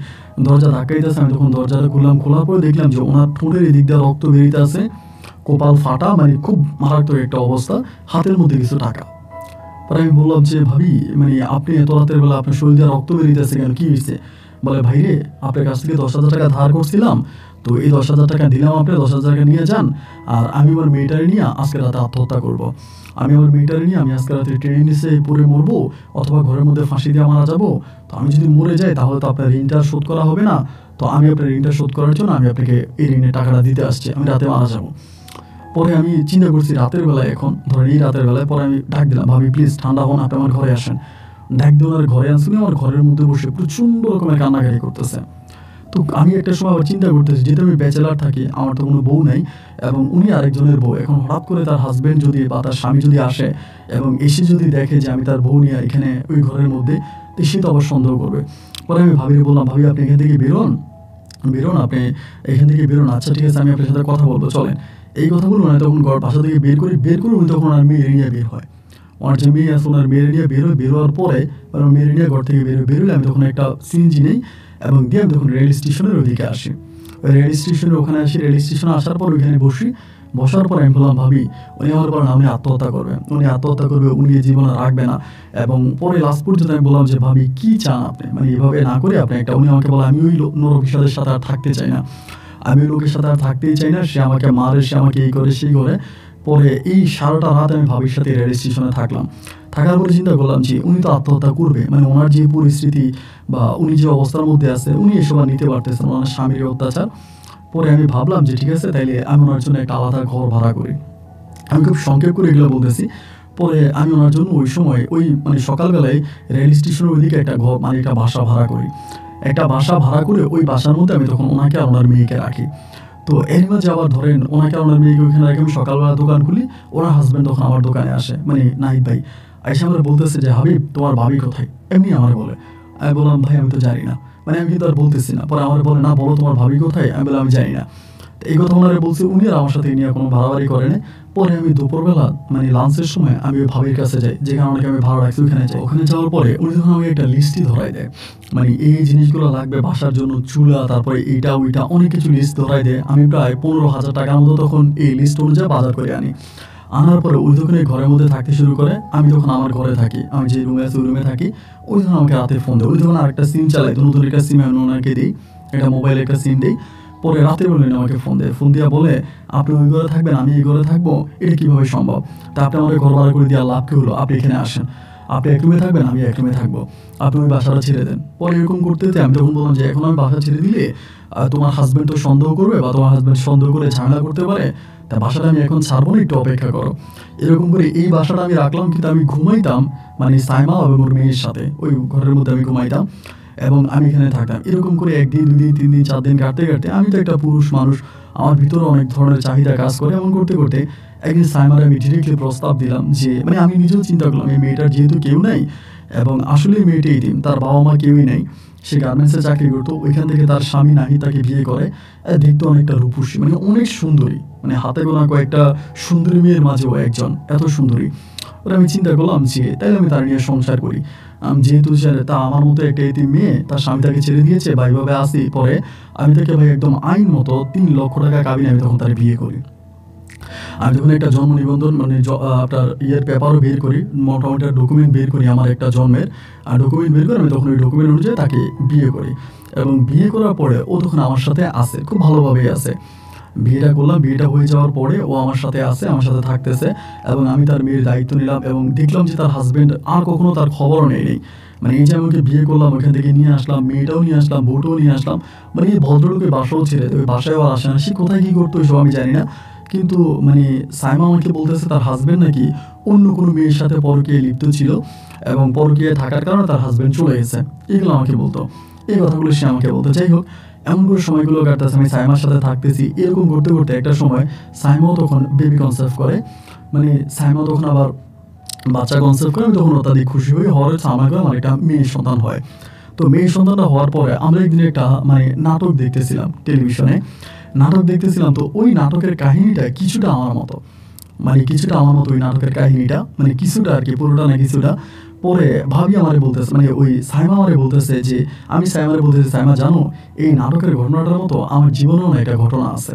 দরজা ধাক্কাইতেছে। আমি তখন দরজাটা খুললাম, খোলার পরে দেখলাম যে ওনার ঠোঁটের এদিক দিয়ে রক্ত বেরিয়ে আছে, কপাল ফাটা, মানে খুব মারাত্মক একটা অবস্থা, হাতের মধ্যে কিছু টাকা। পরে আমি বললাম যে ভাবি, মানে আপনি এত রাতের বেলা আপনার শরীর দিয়ে রক্ত বেরিয়েছে কেন, কি হয়েছে? বলে ভাই রে, আপনার কাছ থেকে 10,000 টাকা ধার করছিলাম, তো এই 10,000 টাকা দিলাম, আপনি 10,000 টাকা নিয়ে যান, আর আমি আমার মেয়েটারে নিয়ে আজকে রাতে আত্মহত্যা করব। আমি আমার মেয়েটারে নিয়ে আমি আজকে রাতে ট্রেনে নিচে পড়ে মরবো, অথবা ঘরের মধ্যে ফাঁসি দিয়ে মারা যাবো। তো আমি যদি মরে যাই তাহলে তো আপনার ঋণটা শোধ করা হবে না। তো আমি আপনার ঋণটা শোধ করার জন্য আমি আপনাকে এই ঋণের টাকাটা দিতে আসছি, আমি রাতে মারা যাবো। পরে আমি চিন্তা করছি রাতের বেলায়, এখন ধরেন এই রাতের বেলায়, পরে আমি ডাক দিলাম, ভাবি প্লিজ ঠান্ডা হন, আপনি আমার ঘরে আসেন। ডাক দিয়ে ওনার ঘরে আসুন, আমার ঘরের মধ্যে বসে প্রচণ্ড রকমের কান্নাকাটি করতেছে। তো আমি একটা সময় আবার চিন্তা করতেছি, যেহেতু আমি ব্যাচেলার থাকি, আমার তো কোনো বউ নাই, এবং উনি আরেকজনের বউ, এখন হঠাৎ করে তার হাজব্যান্ড যদি বা তার স্বামী যদি আসে এবং এসে যদি দেখে যে আমি তার বউ নিয়ে এখানে ওই ঘরের মধ্যে, তো সে তো আবার সন্দেহ করবে। পরে আমি ভাবিকে বললাম, ভাবি আপনি এখান থেকে বেরোন, আপনি এখান থেকে বেরোন, আচ্ছা ঠিক আছে আমি আপনার সাথে কথা বলবো, চলেন। এই কথা বলবো না, তখন বাসা থেকে বের করে উনি তখন আর মেয়ের নিয়ে বের হয়। ওনার যে মেয়ে আছে ওনার মেয়ের নিয়ে বেরোয়ার পরে, আমার মেয়ের নিয়ে ঘর থেকে বেরোলে আমি তখন একটা সিএনজি নেই, এবং দিয়ে আমি তখন রেল স্টেশনের ওইদিকে আসি। ওই রেল স্টেশনের ওখানে আসি, রেল স্টেশনে আসার পর ওইখানে বসার পর আমি বললাম, ভাবি উনি আমার বলেন উনি আত্মহত্যা করবে, উনি এই জীবনে রাখবে না। এবং পরে লাস্ট পর্যন্ত আমি বললাম যে ভাবি কি চান আপনি, মানে এভাবে না করে আপনি একটা, উনি আমাকে বলে আমি ওই নরকিশোরের সাথে আর থাকতে চাই না, আমি ওই লোকের সাথে আর থাকতেই চাই না, সে আমাকে মারে, সে আমাকে এই করে সেই করে। পরে এই সারাটা রাত আমি ভাবির সাথে রেল স্টেশনে থাকার পরে চিন্তা করলাম যে উনি তো আত্মহত্যা করবে, মানে ওনার যে পরিস্থিতি বা উনি যে অবস্থার মধ্যে আছে, উনি এসব আর নিতে পারতেছেন, ওনার স্বামীর অত্যাচার। পরে আমি ভাবলাম যে ঠিক আছে, তাইলে আমি ওনার জন্য একটা আলাদা ঘর ভাড়া করি। আমি খুব সংক্ষেপ করে এগুলো বলতেছি। পরে আমি ওনার জন্য ওই সময় মানে সকালবেলায় রেল স্টেশনের ওইদিকে একটা ঘর, মানে একটা বাসা ভাড়া করি। একটা বাসা ভাড়া করে ওই বাসার মধ্যে আমি তখন ওনাকে আর ওনার মেয়েকে রাখি। তো এর মাঝে আবার ধরেন ওনাকে আর ওনার মেয়েকে ওইখানে রাখি, আমি সকালবেলা দোকান খুলি, ওনার হাজব্যান্ড তখন আমার দোকানে আসে, মানে নাহিদ ভাই আইসা আমার বলতেছে যে হাবিব তোমার ভাবি কোথায়, এমনি আমার বলে। আমি বললাম ভাই আমি তো জানি না, মানে আমি কিন্তু আর বলতেছি না। পরে আমার বলে না বলো তোমার ভাবি কোথায়, আমি বললাম আমি জানি না। তো এই কথা ওনারা বলছে, উনি আর আমার সাথে নিয়ে কোনো ভাড়াবাড়ি করে না। পরে আমি দুপুরবেলা মানে লাঞ্চের সময় আমি ওই ভাবির কাছে যাই, যেখানে ওনাকে আমি ভাড়া রাখছি ওখানে যাই। ওখানে যাওয়ার পরে উনি তখন আমাকে একটা লিস্টই ধরাই দেয়, মানে এই জিনিসগুলো লাগবে বাসার জন্য, চুলা, তারপরে এইটা ওইটা অনেক কিছু লিস্ট ধরাই দেয়। আমি প্রায় 15,000 টাকার মতো তখন এই লিস্ট অনুযায়ী বাজার করে আনার পরে উনি তখন এই ঘরের মধ্যে থাকতে শুরু করে। আমি তখন আমার ঘরে থাকি, আমি যে রুমে আছি ওই রুমে থাকি। ওই তখন আমাকে রাতে ফোন দেয়, উনি তখন আরেকটা সিম চালায়, তো নতুন একটা সিম আমি ওনাকে দিই, একটা মোবাইলে একটা সিম দিই। পরে রাতে বলে আমাকে ফোন দিয়ে বলে আপনি ওই ঘরে থাকবেন, আমি এই ঘরে থাকবো, এটা কীভাবে সম্ভব? তা আপনি আমাকে ঘর ভাড়া করে দিয়ে লাভ কী হলো, আপনি এখানে আসেন, আপনি এক রুমে থাকবেন, আমি এক রুমে থাকবো, আপনি ওই বাসাটা ছেড়ে দেন। পরে এরকম করতে আমি তখন বললাম যে এখন আমি বাসা ছেড়ে দিলে তোমার হাজব্যান্ড তো সন্দেহ করবে, বা তোমার হাজব্যান্ড সন্দেহ করে ঝামেলা করতে পারে, তা বাসাটা আমি এখন ছাড়বো না, একটু অপেক্ষা করো। এরকম করে এই বাসাটা আমি রাখলাম, কিন্তু আমি ঘুমাইতাম মানে সাইমা এবং ওর মেয়ের সাথে ওই ঘরের মধ্যে আমি ঘুমাইতাম, এবং আমি এখানে থাকতাম। এরকম করে 1 দিন 2 দিন 3 দিন 4 দিন কাটতে আমি তো একটা পুরুষ মানুষ, আমার ভিতরে অনেক ধরনের চাহিদা কাজ করে। এমন করতে একদিন সাইমারে আমি ডিরেক্টলি প্রস্তাব দিলাম যে, মানে আমি নিজেও চিন্তা করলাম এই মেয়েটার যেহেতু কেউ নাই, এবং আসলে মেয়েটা এতিম, তার বাবা মা কেউই নেই, সে গার্মেন্টসে চাকরি করতো, ওইখান থেকে তার স্বামী নাহিদ তাকে বিয়ে করে। দেখতে অনেকটা রূপসী, মানে অনেক সুন্দরী, মানে হাতে গোনা কয়েকটা সুন্দরী মেয়ের মাঝেও একজন এত সুন্দরী। ওরা আমি চিন্তা করলাম যে তাইলে আমি তার নিয়ে সংসার করি। যেহেতু তা আমার মতো একটা এতিম মেয়ে, তার স্বামী তাকে ছেড়ে দিয়েছে বা এইভাবে আসি, পরে আমি তাকে ভাই একদম আইন মতো 3 লক্ষ টাকা কাবিনে আমি তখন তার বিয়ে করি। আমি তখন একটা জন্ম নিবন্ধন, মানে আপনার পেপারও বের করি, মোটামুটি ডকুমেন্ট বের করি আমার একটা জন্মের, আর ডকুমেন্ট বের করে আমি তখন ওই ডকুমেন্ট অনুযায়ী তাকে বিয়ে করি। এবং বিয়ে করার পরে ও তখন আমার সাথে আসে, খুব ভালোভাবেই আসে। বিয়েটা করলাম, বিয়েটা হয়ে যাওয়ার পরে ও আমার সাথে আসে, আমার সাথে থাকতেছে, এবং আমি তার মেয়ের দায়িত্ব নিলাম, এবং দেখলাম যে তার হাজব্যান্ড আর কখনো তার খবরও নেই। মানে এই যে আমি ওকে বিয়ে করলাম, ওখান থেকে নিয়ে আসলাম, মেয়েটাও নিয়ে আসলাম, বউটাও নিয়ে আসলাম, মানে এই ভদ্রলোকের বাসাও ছেড়ে ওই বাসায়ও আসে না, সে কোথায় কী করতো এসব আমি জানি না। কিন্তু মানে সাইমা আমাকে বলতেছে তার হাজব্যান্ড নাকি অন্য কোনো মেয়ের সাথে পরকীয়ায় লিপ্ত ছিল, এবং পরকীয়ায় থাকার কারণে তার হাজব্যান্ড চলে গেছে, এগুলো আমাকে বলতো, এই কথাগুলো সে আমাকে বলতো। যাই হোক, এমন করে সময়গুলো কাটতেছে, আমি সাইমার সাথে থাকতেছি। এরকম করতে একটা সময় সাইমাও তখন বেবি কনসেপ্ট করে, মানে সাইমা তখন আবার বাচ্চা কনসেপ্ট করে। আমি তখন অত্যাধিক খুশি হই, হওয়ার আমাকে আমার একটা মেয়ের সন্তান হয়। তো মেয়ে সন্তানটা হওয়ার পরে আমরা একদিন একটা মানে নাটক দেখতেছিলাম টেলিভিশনে, নাটক দেখতেছিলাম। তো ওই নাটকের কাহিনীটা কিছুটা আমার মতো, মানে কিছুটা আমার মতো ওই নাটকের কাহিনীটা, মানে কিছুটা আর কি, পুরোটা না কিছুটা। পরে ভাবি আমারে বলতেছে, মানে ওই সাইমা আমারে বলতেছে যে, আমি সাইমারে বলতেছি, সাইমা জানো এই নাটকের ঘটনাটার মতো আমার জীবনেও না একটা ঘটনা আছে,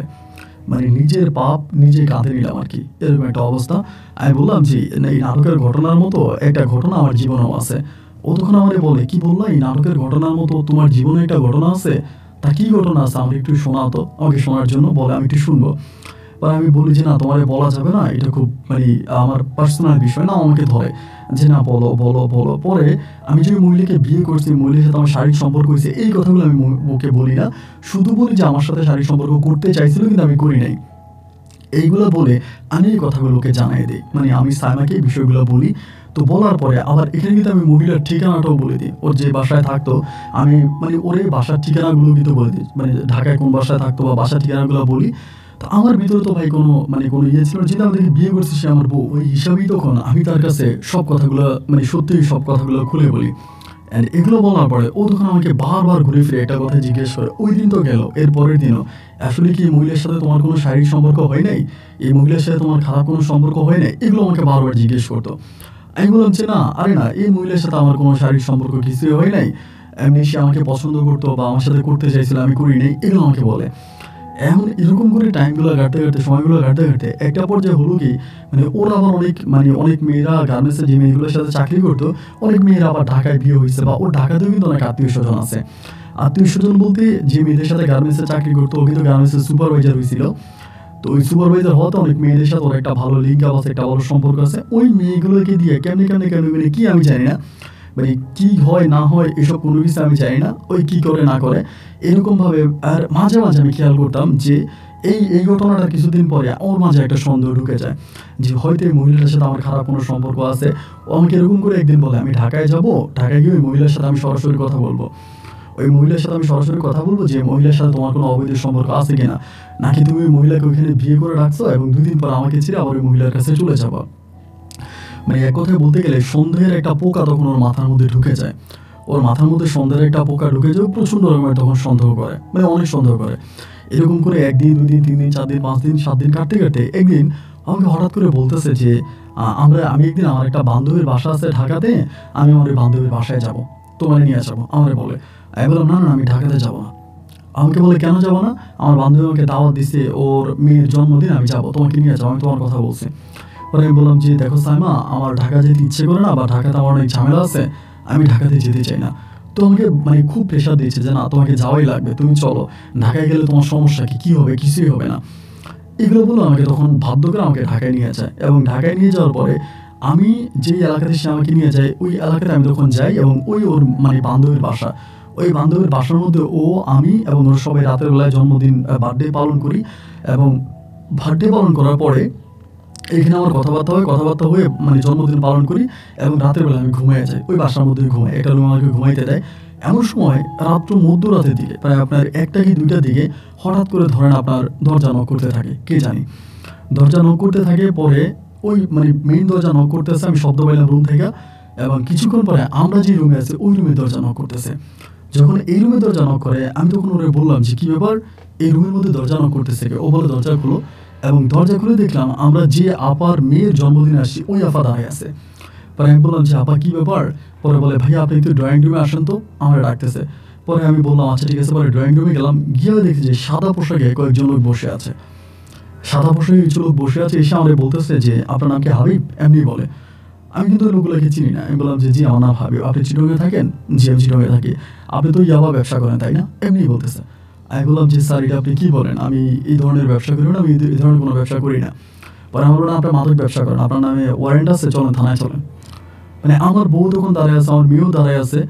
মানে নিজের পাপ নিজে কাঁধে নিলাম আর কি, এরকম একটা অবস্থা। আমি বললাম যে না, এই নাটকের ঘটনার মতো একটা ঘটনা আমার জীবনেও আছে। ও তখন আমারে বলে, কি বললা, এই নাটকের ঘটনার মতো তোমার জীবনে একটা ঘটনা আছে? তা কি ঘটনা আছে আমাকে একটু শোনাও তো। আমাকে শোনার জন্য বলে, আমি একটু শুনবো। পরে আমি বলি যে না, তোমারে বলা যাবে না, এটা খুব মানে আমার পার্সোনাল বিষয় না। আমাকে ধরে যে না, বলো বলো বলো। পরে আমি যে মহিলাকে বিয়ে করছি, মহিলার সাথে আমার শারীরিক সম্পর্ক হয়েছে, এই কথাগুলো আমি ওকে বলি না, শুধু বলি যে আমার সাথে শারীরিক সম্পর্ক করতে চাইছিল কিন্তু আমি করি নাই। এইগুলো বলে আমি এই কথাগুলো ওকে জানাই দিই, মানে আমি সাইমাকে এই বিষয়গুলো বলি। তো বলার পরে আবার এখানে কিন্তু আমি মহিলার ঠিকানাটাও বলে দিই, ওর যে বাসায় থাকতো। আমি মানে ওর এই বাসার ঠিকানাগুলো কিন্তু বলে দিই, মানে ঢাকায় কোন বাসায় থাকতো বা বাসার ঠিকানাগুলো বলি। তো আমার ভিতরে তো ভাই কোনো মানে কোনো ইয়ে ছিল না, যেটা আমাদেরকে বিয়ে করছে সে আমার বউ, ওই হিসাবেই তখন আমি তার কাছে সব কথাগুলো মানে সত্যিই সব কথাগুলো খুলে বলি। অ্যান্ড এগুলো বলার পরে ও তখন আমাকে বারবার ঘুরে ফিরে একটা কথা জিজ্ঞেস করে। ওই দিন তো গেল, এর পরের দিনও, আসলে কি এই মহিলার সাথে তোমার কোনো শারীরিক সম্পর্ক হয় নাই? এই মহিলার সাথে তোমার খারাপ কোনো সম্পর্ক হয় নাই? এগুলো আমাকে বারবার জিজ্ঞেস করতো। আমি বললাম যে না, আরে না, এই মহিলার সাথে আমার কোনো শারীরিক সম্পর্ক কিছুই হয় নাই। এমনি সে আমাকে পছন্দ করতো বা আমার সাথে করতে চাইছিল, আমি করি নাই, এগুলো আমাকে বলে। এখন এরকম করে টাইমগুলো কাটতে কাটতে, সময়গুলো কাটতে কাটতে একটা পর্যায়ে হলো কি, মানে ওরা আবার অনেক মানে অনেক মেয়েরা গার্মেন্টসে যে মেয়েগুলোর সাথে চাকরি করতো, অনেক মেয়েরা আবার ঢাকায় বিয়ে হয়েছে, বা ওর ঢাকাতেও কিন্তু অনেক আত্মীয় স্বজন আছে। আত্মীয় স্বজন বলতে যে মেয়েদের সাথে গার্মেন্টসে চাকরি করতো, ও কিন্তু গার্মেন্টসের সুপারভাইজার হয়েছিল। তো ওই সুপারভাইজার হওয়াতে অনেক মেয়েদের সাথে ওর একটা ভালো লিঙ্ক আপ আছে, একটা ভালো সম্পর্ক আছে। ওই মেয়েগুলোকে দিয়ে কেমনে কেমনে কেমনে মানে কি আমি জানি না, মানে কি হয় না হয় এসব কোনো কিছু আমি জানি না, ওই কি করে না করে এরকমভাবে। আর মাঝে মাঝে আমি খেয়াল করতাম যে এই ঘটনাটার কিছুদিন পরে ওর মাঝে একটা সন্দেহ ঢুকে যায় যে হয়তো এই মহিলাটার সাথে আমার খারাপ কোনো সম্পর্ক আছে। ও আমাকে এরকম করে একদিন বলে, আমি ঢাকায় যাব, ঢাকায় গিয়ে ওই মহিলার সাথে আমি সরাসরি কথা বলবো। ওই মহিলার সাথে আমি সরাসরি কথা বলবো যে মহিলার সাথে তোমার কোনো অবৈধ সম্পর্ক আছে কিনা, নাকি তুমি ওই মহিলাকে ওইখানে বিয়ে করে রাখছো এবং 2 দিন পর আমাকে ছেড়ে আবার ওই মহিলার কাছে চলে যাবো। মানে এক কথায় বলতে গেলে সন্দেহের একটা পোকা তখন ওর মাথার মধ্যে ঢুকে যায়। ওর মাথার মধ্যে সন্দেহের একটা পোকা ঢুকে যায়, প্রচণ্ড রকমের তখন সন্দেহ করে, মানে অনেক সন্দেহ করে। এরকম করে 1 দিন 2 দিন 3 দিন 4 দিন 5 দিন 7 দিন কাটতে কাটতে একদিন আমাকে হঠাৎ করে বলতেছে যে আমি একদিন আমার একটা বান্ধবীর বাসা আছে ঢাকাতে, আমি আমার ওই বান্ধবীর বাসায় যাব, তোমার নিয়ে যাবো আমারে বলে। আমি বললাম না না, আমি ঢাকাতে যাবো না। আমাকে বলে কেন যাবো না? আমার বান্ধবী আমাকে দাওয়াত দিছে, ওর মেয়ের জন্মদিন, আমি যাবো, তোমাকে নিয়ে যাবো, আমি তোমার কথা বলছি। পরে আমি বললাম যে দেখো সাইমা, আমার ঢাকা যেতে ইচ্ছে করে না, বা ঢাকাতে আমার অনেক ঝামেলা আছে, আমি ঢাকাতে যেতে চাই না। তো আমাকে মানে খুব প্রেশার দিয়েছে যে না, তোমাকে যাওয়াই লাগবে, তুমি চলো, ঢাকায় গেলে তোমার সমস্যা কি, কী হবে, কিছুই হবে না। এগুলো বলে আমাকে তখন বাধ্য করে আমাকে ঢাকায় নিয়ে যায়। এবং ঢাকায় নিয়ে যাওয়ার পরে আমি যেই এলাকাতে সে আমাকে নিয়ে যায়, ওই এলাকাতে আমি তখন যাই, এবং ওই ওর মানে বান্ধবীর বাসা, ওই বান্ধবীর বাসার মধ্যে ও, আমি এবং ওর সবাই রাতের বেলায় জন্মদিন বার্থডে পালন করি। এবং বার্থডে পালন করার পরে এখানে আমার কথাবার্তা হয়ে মানে জন্মদিন পালন করি, এবং রাতের বেলা আমি ঘুমিয়ে যাই, ওই বাসার মধ্যেই ঘুমাই, একটা রুমে আমাকে ঘুমাইতে দেয়। এমন সময় রাত্র মধ্যরাতের দিকে, প্রায় আপনার 1টা কি 2টার দিকে, হঠাৎ করে ধরেন আপনার দরজা নক করতে থাকে, কে জানি দরজা নক করতে থাকে। পরে ওই মানে মেইন দরজা নক করতেছে, আমি শব্দ পাইলাম রুম থেকে, এবং কিছুক্ষণ পরে আমরা যে রুমে আছি ওই রুমে দরজা নক করতেছে। যখন এই রুমে দরজা নক করে, আমি তখন ওরে বললাম যে কী ব্যাপার, এই রুমের মধ্যে দরজা নক করতেছে কে? ও বলে দরজা খুলো। এবং দরজা খুলে দেখলাম আমরা যে আপার মেয়ের জন্মদিনে আসছি ওই আপা দাঁড়ায় আছে। পরে আমি বললাম যে আপা কী ব্যাপার? পরে বলে ভাইয়া আপনি একটু ড্রয়িং রুমে আসেন তো, আমার ডাকতেছে। পরে আমি বললাম আচ্ছা ঠিক আছে। পরে ড্রয়িং রুমে গেলাম, গিয়ে দেখি যে সাদা পোশাকে কয়েকজন লোক বসে আছে। সাদা পোশাকে কিছু লোক বসে আছে, এসে আমাদের বলতেছে যে আপনার নাম কি হাবিব? এমনি বলে। আমি কিন্তু ওই লোকগুলোকে চিনি না। আমি বললাম যে জি আমার নাম হাবিব। আপনি চিটংয়ে থাকেন? জি আমি চিটংয়ে থাকি। আপনি তো ইয়াবা ব্যবসা করেন তাই না? এমনি বলতেছে। আমি বললাম যে স্যার এটা আপনি কী বলেন, আমি এই ধরনের ব্যবসা করি না, আমি এই ধরনের কোনো ব্যবসা করি না। পরে আমার বললাম আপনার মাদক ব্যবসা করেন, আপনার নামে ওয়ারেন্ট আছে, চলেন থানায় চলেন। মানে আমার বউ তখন দাঁড়ায় আছে, আমার মেয়েও দাঁড়ায় আছে,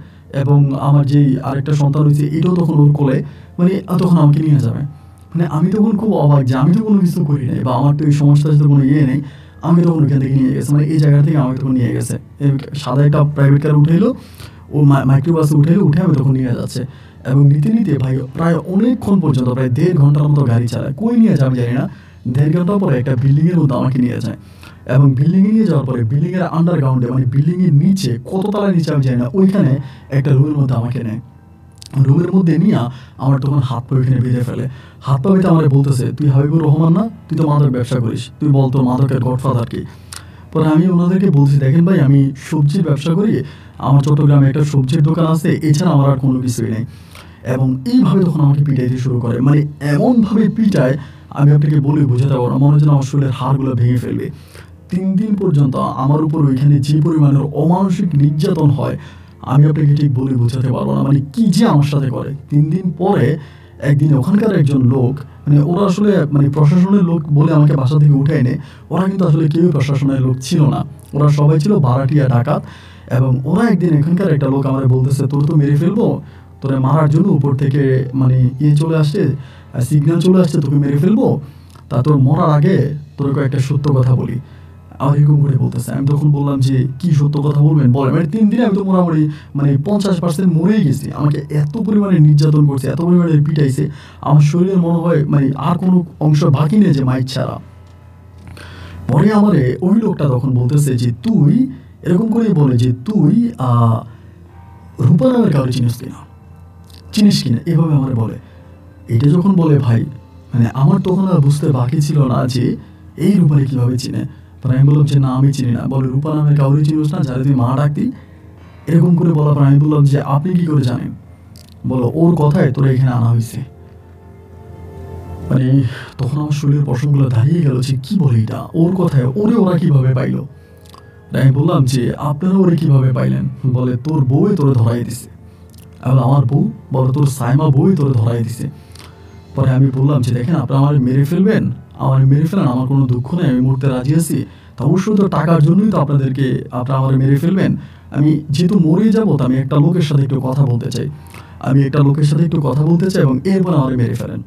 এবং আমার যেই আরেকটা সন্তান হয়েছে এটাও তখন ওর কোলে, মানে তখন আমাকে নিয়ে যাবে। মানে আমি তখন খুব অবাক যে আমি তো কোনো কিছু করি নাই, বা আমার তো এই সমস্যার সাথে কোনো ইয়ে নেই। আমি তখন ওখান থেকে নিয়ে গেছে, মানে এই জায়গা থেকে আমাকে তখন নিয়ে গেছে। সাদা একটা প্রাইভেট কার উঠে এলো, ও মাইক্রো বাসে উঠে এলো, উঠে আমি তখন নিয়ে যাচ্ছে। এবং নিতে নিতে ভাই প্রায় অনেকক্ষণ পর্যন্ত, প্রায় 1.5 ঘন্টার মতো গাড়ি চালায়, কই নিয়ে যাবে জানি না। 1.5 ঘন্টা পরে একটা বিল্ডিংয়ের মধ্যে আমাকে নিয়ে যায়, এবং বিল্ডিংয়ে নিয়ে যাওয়ার পরে বিল্ডিংয়ের আন্ডারগ্রাউন্ডে মানে বিল্ডিংয়ের নিচে কত তলার নিচে আমি জানি না, ওইখানে একটা রুমের মধ্যে আমাকে নেয়। রুমের মধ্যে নিয়ে আমার তখন হাত পা ওইখানে বেঁধে ফেলে। হাত পা বেঁধে আমার বলতেছে, তুই হাবিবুর রহমান না, তুই তো মাদক ব্যবসা করিস, তুই বল তোর মাদকের গডফাদার কি। পরে আমি ওনাদেরকে বলছি, দেখেন ভাই, আমি সবজির ব্যবসা করি, আমার চট্টগ্রামে একটা সবজির দোকান আছে, এছাড়া আমার আর কোনো কিছুই নেই। এবং এইভাবে তখন আমাকে পিটাইতে শুরু করে, মানে এমনভাবে পিটায় আমি আপনাকে বলে বোঝাতে পারবো না, মনে হচ্ছে আমার শরীরের হাড়গুলো ভেঙে ফেলবে। 3 দিন পর্যন্ত আমার উপর ওইখানে যে পরিমাণের অমানসিক নির্যাতন হয় আমি আপনাকে ঠিক বলে বোঝাতে পারবো না, মানে কি যে আমার সাথে করে। 3 দিন পরে একদিন ওখানকার একজন লোক, মানে ওরা আসলে মানে প্রশাসনের লোক বলে আমাকে বাসা থেকে উঠায় নেয়, ওরা কিন্তু আসলে কেউই প্রশাসনের লোক ছিল না, ওরা সবাই ছিল ভাড়াটিয়া ডাকাত। এবং ওরা একদিন এখানকার একটা লোক আমার বলতেছে, তোর তো মেরে ফেলবো, তোরে মারার জন্য উপর থেকে মানে চলে আসছে, সিগন্যাল চলে আসছে, তোকে মেরে ফেলবো, তা তোর মরার আগে তোর একটা সত্য কথা বলি। আর এরকম করে বলতেছে। আমি তখন বললাম যে, কি সত্য কথা বলবেন বলেন। মানে 3 দিনে আমি তো মোটামুটি মানে 50% মরেই গেছি। আমাকে এত পরিমাণে নির্যাতন করছে, এত পরিমাণে পিটাইছে, আমার শরীরের মনে হয় মানে আর কোনো অংশ বাকি নেই যে মাইর ছাড়া। পরে আমারে ওই লোকটা তখন বলতেছে যে, তুই এরকম করে বলে যে, তুই রূপা নামের কারো চিনিস কিনা, এভাবে আমার বলে। এটা যখন বলে ভাই, মানে আমার তখন আর বুঝতে বাকি ছিল না যে এই রূপারে কীভাবে চিনে। পরে আমি বললাম যে, না আমি চিনি না। বলে, রূপা নামের কাউরে চিনিস না, যারা তুই মা ডাকতি। এরকম করে বলার পর আমি বললাম যে, আপনি কি করে জানেন? বলো, ওর কথায় তোরা এখানে আনা হয়েছে। মানে তখন আমার শরীরের পশমগুলো দাঁড়িয়ে গেল যে, কি বলে এটা, ওর কথায় ওরা কিভাবে পাইলো। আমি বললাম যে, আপনারা ওরে কিভাবে পাইলেন? বলে, তোর বউই তোরে ধরাই দিছে। আমার বউ? বলে, তোর সাইমা বউই তোরে ধরাই দিছে। পরে আমি বললাম যে, দেখেন, আপনারা আমার মেরে ফেলবেন, আমার মেরে ফেলেন, আমার কোনো দুঃখ নেই, আমি মরতে রাজি আছি। তা অবশ্যই তো টাকার জন্যই তো আপনারা আমার মেরে ফেলবেন। আমি যেহেতু মরেই যাবো, তো আমি একটা লোকের সাথে একটু কথা বলতে চাই, এবং এরপর আমার মেরে ফেলেন।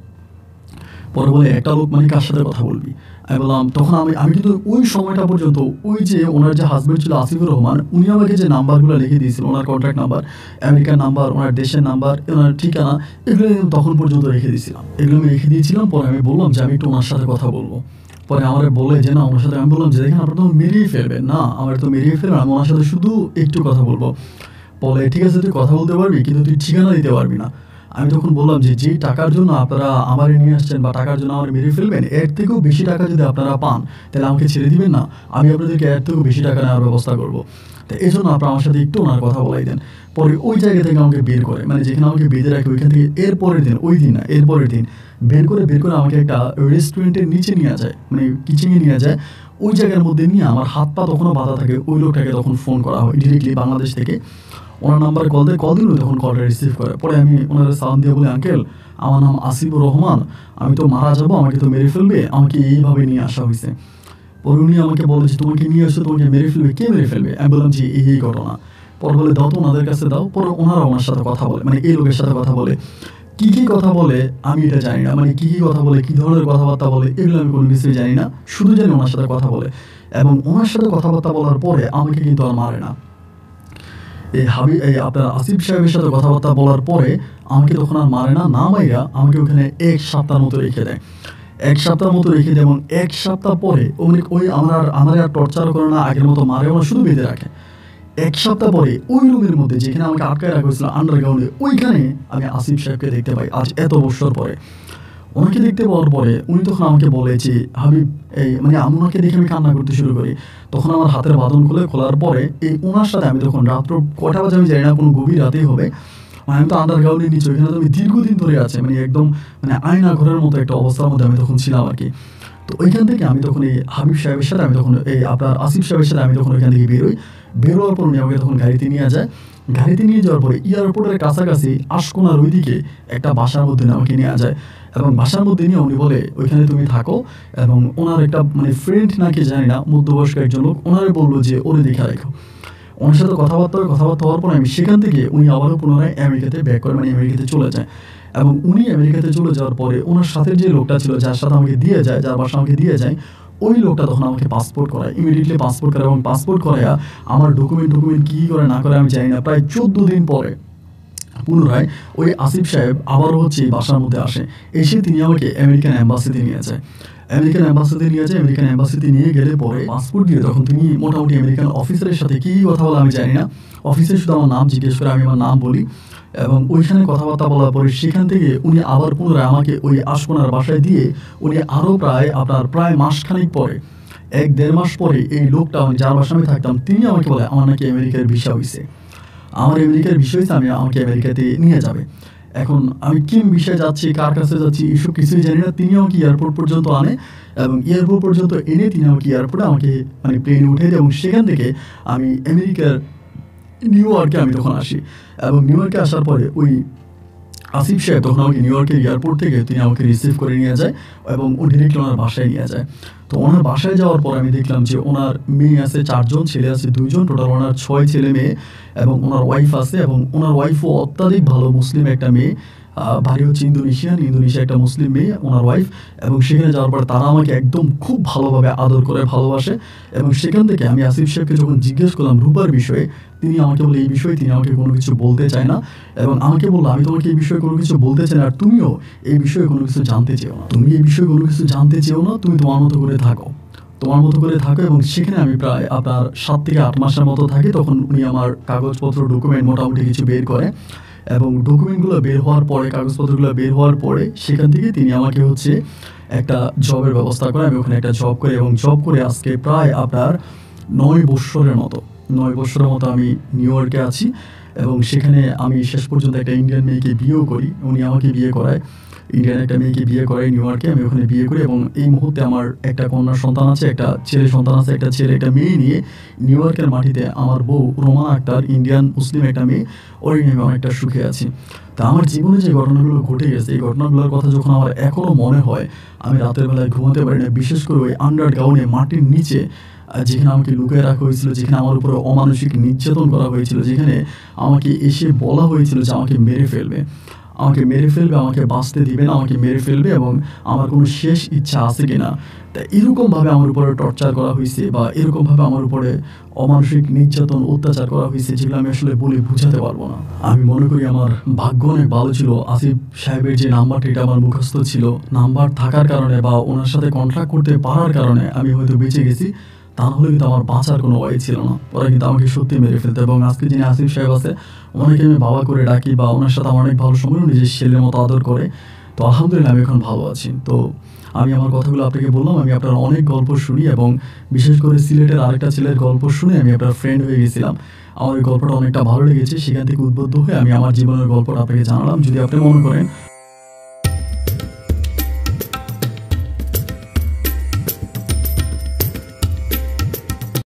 পরে বলে, একটা লোক মানে কার সাথে কথা বলবি? আমি বললাম, তখন আমি কিন্তু ওই সময়টা পর্যন্ত ওই যে ওনার যে হাজব্যান্ড ছিল আসিফুর রহমান, উনি আমাকে যে নাম্বারগুলো লিখে দিয়েছিল, ওনার কন্ট্যাক্ট নাম্বার, আমেরিকার নাম্বার, ওনার দেশের নাম্বার, ওনার ঠিকানা, এগুলো তখন পর্যন্ত রেখে দিয়েছিলাম। পরে আমি বললাম যে, আমি একটু ওনার সাথে কথা বলবো। পরে আমার বলে যে, না ওনার সাথে। আমি বললাম যে, দেখেন, আপনার তো মেরেই ফেলবেন। না, আমার তো মেরেই ফেলবেন, আমি ওনার সাথে শুধু একটু কথা বলবো। বলে, ঠিক আছে, তুই কথা বলতে পারবি, কিন্তু তুই ঠিকানা দিতে পারবি না। আমি তখন বললাম যে, যেই টাকার জন্য আপনারা আমার নিয়ে আসছেন বা টাকার জন্য আমার মেরে ফেলবেন, এর থেকেও বেশি টাকা যদি আপনারা পান, তাহলে আমাকে ছেড়ে দিবেন না, আমি আপনাদেরকে এর থেকেও বেশি টাকা নেওয়ার ব্যবস্থা করবো। তো এই জন্য আপনারা আমার সাথে একটু ওনার কথা বলাই দেন। পরে ওই জায়গা থেকে আমাকে বের করে, মানে যেখানে আমাকে বেঁধে রাখে ওইখান থেকে এরপরের দিন বের করে আমাকে একটা রেস্টুরেন্টের নিচে নিয়ে যায়, মানে কিচেনে নিয়ে যায়। ওই জায়গার মধ্যে নিয়ে আমার হাত পা তখনও বাধা থাকে। ওই লোকটাকে তখন ফোন করা হয় ডিরেক্টলি বাংলাদেশ থেকে, ওনার নাম্বারে কল দিল, তখন কলটা রিসিভ করে। পরে আমি ওনার সালাম দিয়ে বলি, আঙ্কেল, আমার নাম আসিফুর রহমান, আমি তো মারা যাবো, আমাকে তো মেরে ফেলবে, আমাকে এইভাবে নিয়ে আসা হয়েছে। পরে উনি আমাকে বলে যে, তোমাকে নিয়ে আসছে, তোমাকে মেরে ফেলবে, কে মেরে ফেলবে? আমি বললাম যে, এই ঘটনা। পরে বলে, দাও তো ওনাদের কাছে দাও। পরে ওনারা ওনার সাথে কথা বলে, মানে এই লোকের সাথে কথা বলে। কি কথা বলে আমি এটা জানি না, মানে কি কথা বলে, কি ধরনের কথাবার্তা বলে, এগুলো আমি কোনো কিছুই জানি না, শুধু জানি ওনার সাথে কথা বলে। এবং ওনার সাথে কথাবার্তা বলার পরে আমাকে কিন্তু আর মারে না। এই আপনার আসিফ সাহেবের সাথে কথাবার্তা বলার পরে আমাকে তখন আর মারে না, মাইরা আমাকে ওখানে 1 সপ্তাহ মতো রেখে দেয়। এবং 1 সপ্তাহ পরে ওই আমার আর টর্চার করে না, আগের মতো মারে না, শুধু বেঁধে রাখে। 1 সপ্তাহ পরে ওই রুমের মধ্যে যেখানে আমাকে আটকায় রাখা হয়েছিল আন্ডারগ্রাউন্ডে, ওইখানে আমি আসিফ সাহেবকে দেখতে পাই আজ এত বছর পরে। ওনাকে দেখতে পাওয়ার পরে উনি তখন আমাকে বলে যে, হাবিব, মানে ওনাকে দেখে আমি কান্না করতে শুরু করি। তখন আমার হাতের বাঁধন খোলার পরে ওনার সাথে আমি তখন রাত্র কটা বাজে আমি জানি না, কোনো গভীর রাতেই হবে, মানে আমি তো আন্ডারগ্রাউন্ডের নিচে, ওইখানে তো আমি দীর্ঘদিন ধরে আছে, মানে একদম মানে আয়না ঘরের মতো একটা অবস্থার মধ্যে আমি তখন ছিলাম আর কি। তো ওইখান থেকে আমি তখন এই হাবিব সাহেবের সাথে আমি তখন আপনার আসিফ সাহেবের সাথে আমি তখন ওইখান থেকে বেরোয়ার পর উনি আমাকে তখন গাড়িতে নিয়ে যায়। গাড়িতে নিয়ে যাওয়ার পরে এয়ারপোর্টের কাছাকাছি আশকোনার ওইদিকে একটা বাসার মধ্যে আমাকে নিয়ে যায়, এবং বাসার মধ্যে নিয়ে উনি বলে, ওইখানে তুমি থাকো। এবং ওনার একটা মানে ফ্রেন্ড নাকি জানি না, মধ্যবয়স্ক একজন লোক, ওনারে বললো যে, ওরে দেখা রেখো। ওনার সাথে কথাবার্তা হওয়ার পর আমি সেখান থেকে উনি আবারও পুনরায় আমেরিকাতে ব্যাক করে, মানে আমেরিকাতে চলে যায়। এবং উনি আমেরিকাতে চলে যাওয়ার পরে ওনার সাথে যে লোকটা ছিল, যার সাথে আমাকে দিয়ে যায়, যার বাসা আমাকে দিয়ে যায়, ওই লোকটা তখন আমাকে পাসপোর্ট করায়, ইমিডিয়েটলি পাসপোর্ট করে। এবং পাসপোর্ট করাইয়া আমার ডকুমেন্ট কী করে না করে আমি জানি না, প্রায় 14 দিন পরে পুনরায় ওই আসিফ সাহেব আবারও বাসার মধ্যে এসে তিনি আমাকে আমেরিকান অ্যাম্বাসিতে নিয়ে যায়। আমেরিকান অ্যাম্বাসিতে নিয়ে যায়। আমেরিকান অ্যাম্বাসিতে নিয়ে গেলে পরে পাসপোর্ট দিয়ে তখন তিনি মোটামুটি আমেরিকান অফিসারের সাথে কী কথা বলে আমি জানি না, অফিসে শুধু আমার নাম জিজ্ঞেস করে, আমি আমার নাম বলি এবং ওইখানে কথাবার্তা বলার পরে সেখান থেকে উনি আবার পুনরায় আমাকে ওই আশকোনার বাসায় দিয়ে উনি আরও প্রায় মাসখানেক পরে, 1-1.5 মাস পরে এই লোকটা যার বাসায় আমি থাকতাম তিনি আমাকে বলে আমার নাকি আমেরিকার ভিসা হয়েছে, আমার আমেরিকার ভিসা হয়েছে, আমাকে আমেরিকাতে নিয়ে যাবে। এখন আমি কি বিষয়ে যাচ্ছি, কার কাছে যাচ্ছি, এসব কিছুই জানি না। তিনি আমাকে এয়ারপোর্ট পর্যন্ত আনে এবং এয়ারপোর্ট পর্যন্ত এনে তিনি আমাকে এয়ারপোর্টে আমাকে মানে প্লেনে উঠে দেয় এবং সেখান থেকে আমি আমেরিকার নিউ ইয়র্কে আমি তখন আসি। এবং নিউ ইয়র্কে আসার পরে ওই আসিফ সাহেব তখন আমাকে নিউ ইয়র্কের এয়ারপোর্ট থেকে তিনি আমাকে রিসিভ করে নিয়ে যায় এবং ও ডিরেক্টলি ওনার বাসায় নিয়ে যায়। তো ওনার বাসায় যাওয়ার পর আমি দেখলাম যে ওনার মেয়ে আছে 4 জন, ছেলে আছে 2 জন, টোটাল ওনার 6 ছেলে মেয়ে এবং ওনার ওয়াইফ আছে এবং ওনার ওয়াইফও অত্যাধিক ভালো মুসলিম একটা মেয়ে, বাড়ি হচ্ছে ইন্দোনেশিয়া একটা মুসলিম মেয়ে ওনার ওয়াইফ। এবং সেখানে যাওয়ার পর তারা আমাকে একদম খুব ভালোভাবে আদর করে ভালোবাসে এবং সেখান থেকে আমি আসিফ সাহেবকে যখন জিজ্ঞেস করলাম রূপার বিষয়ে, তিনি আমাকে বলে এই বিষয়ে তিনি আমাকে কোনো কিছু বলতে চায় না এবং আমাকে বললো আমি তোমাকে এই বিষয়ে কোনো কিছু বলতে চাই না, আর তুমিও এই বিষয়ে কোনো কিছু জানতে চেও না, তুমি এই বিষয়ে কোনো কিছু জানতে চেও না, তুমি তোমার মতো করে থাকো এবং সেখানে আমি প্রায় আপনার 7 থেকে 8 মাসের মতো থাকি। তখন উনি আমার কাগজপত্র ডকুমেন্ট মোটামুটি কিছু বের করে এবং ডকুমেন্টগুলো বের হওয়ার পরে, কাগজপত্রগুলো বের হওয়ার পরে সেখান থেকে তিনি আমাকে হচ্ছে একটা জবের ব্যবস্থা করে। আমি ওখানে একটা জব করি এবং জব করে আজকে প্রায় আপনার 9 বৎসরের মতো আমি নিউ ইয়র্কে আছি এবং সেখানে আমি শেষ পর্যন্ত একটা ইন্ডিয়ান মেয়েকে বিয়েও করি, উনি আমাকে বিয়ে করায়, ইন্ডিয়ান একটা মেয়েকে বিয়ে করাই নিউ ইয়র্কে, আমি ওখানে বিয়ে করি এবং এই মুহূর্তে আমার একটা কন্যা সন্তান আছে, একটা ছেলে সন্তান আছে, একটা ছেলে একটা মেয়ে নিয়ে নিউ ইয়র্কের মাটিতে আমার বউ রোমান আক্তার, ইন্ডিয়ান মুসলিম একটা মেয়ে, ওই নিয়ে আমি অনেকটা সুখে আছি। তা আমার জীবনে যে ঘটনাগুলো ঘটে গেছে এই ঘটনাগুলোর কথা যখন আমার এখনও মনে হয় আমি রাতের বেলায় ঘুমাতে পারি না, বিশেষ করে ওই আন্ডারগ্রাউন্ডে মাটির নিচে যেখানে আমাকে লুকিয়ে রাখা হয়েছিল, যেখানে আমার উপরে অমানসিক নির্যাতন করা হয়েছিল, যেখানে আমাকে এসে বলা হয়েছিল যে আমাকে মেরে ফেলবে, আমাকে বাঁচতে দিবে না, আমাকে মেরে ফেলবে এবং আমার কোনো শেষ ইচ্ছা আছে কিনা। তা এরকমভাবে আমার উপরে টর্চার করা হয়েছে বা এরকমভাবে আমার উপরে অমানসিক নির্যাতন অত্যাচার করা হয়েছে যেগুলো আমি আসলে বলে বুঝাতে পারবো না। আমি মনে করি আমার ভাগ্য অনেক ভালো ছিল, আসিফ সাহেবের যে নাম্বারটা এটা আমার মুখস্থ ছিল, নাম্বার থাকার কারণে বা ওনার সাথে কন্ট্যাক্ট করতে পারার কারণে আমি হয়তো বেঁচে গেছি, তা নাহলে কিন্তু আমার বাঁচার কোনো ওয়াই ছিল না, ওরা কিন্তু আমাকে সত্যি মেরে ফেলতো। এবং আজকে যিনি আসিফ সাহেব আছে ওনাকে আমি বাবা করে ডাকি বা ওনার সাথে আমার অনেক ভালো সময়, নিজের ছেলের মতো আদর করে। তো আলহামদুলিল্লাহ আমি এখন ভালো আছি। তো আমি আমার কথাগুলো আপনাকে বললাম, আমি আপনার অনেক গল্প শুনি এবং বিশেষ করে সিলেটের আরেকটা ছেলের গল্প শুনে আমি আপনার ফ্রেন্ড হয়ে গেছিলাম। আমার ওই গল্পটা অনেকটা ভালো লেগেছে, সেখান থেকে উদ্বুদ্ধ হয়ে আমি আমার জীবনের গল্পটা আপনাকে জানালাম। যদি আপনি মনে করেন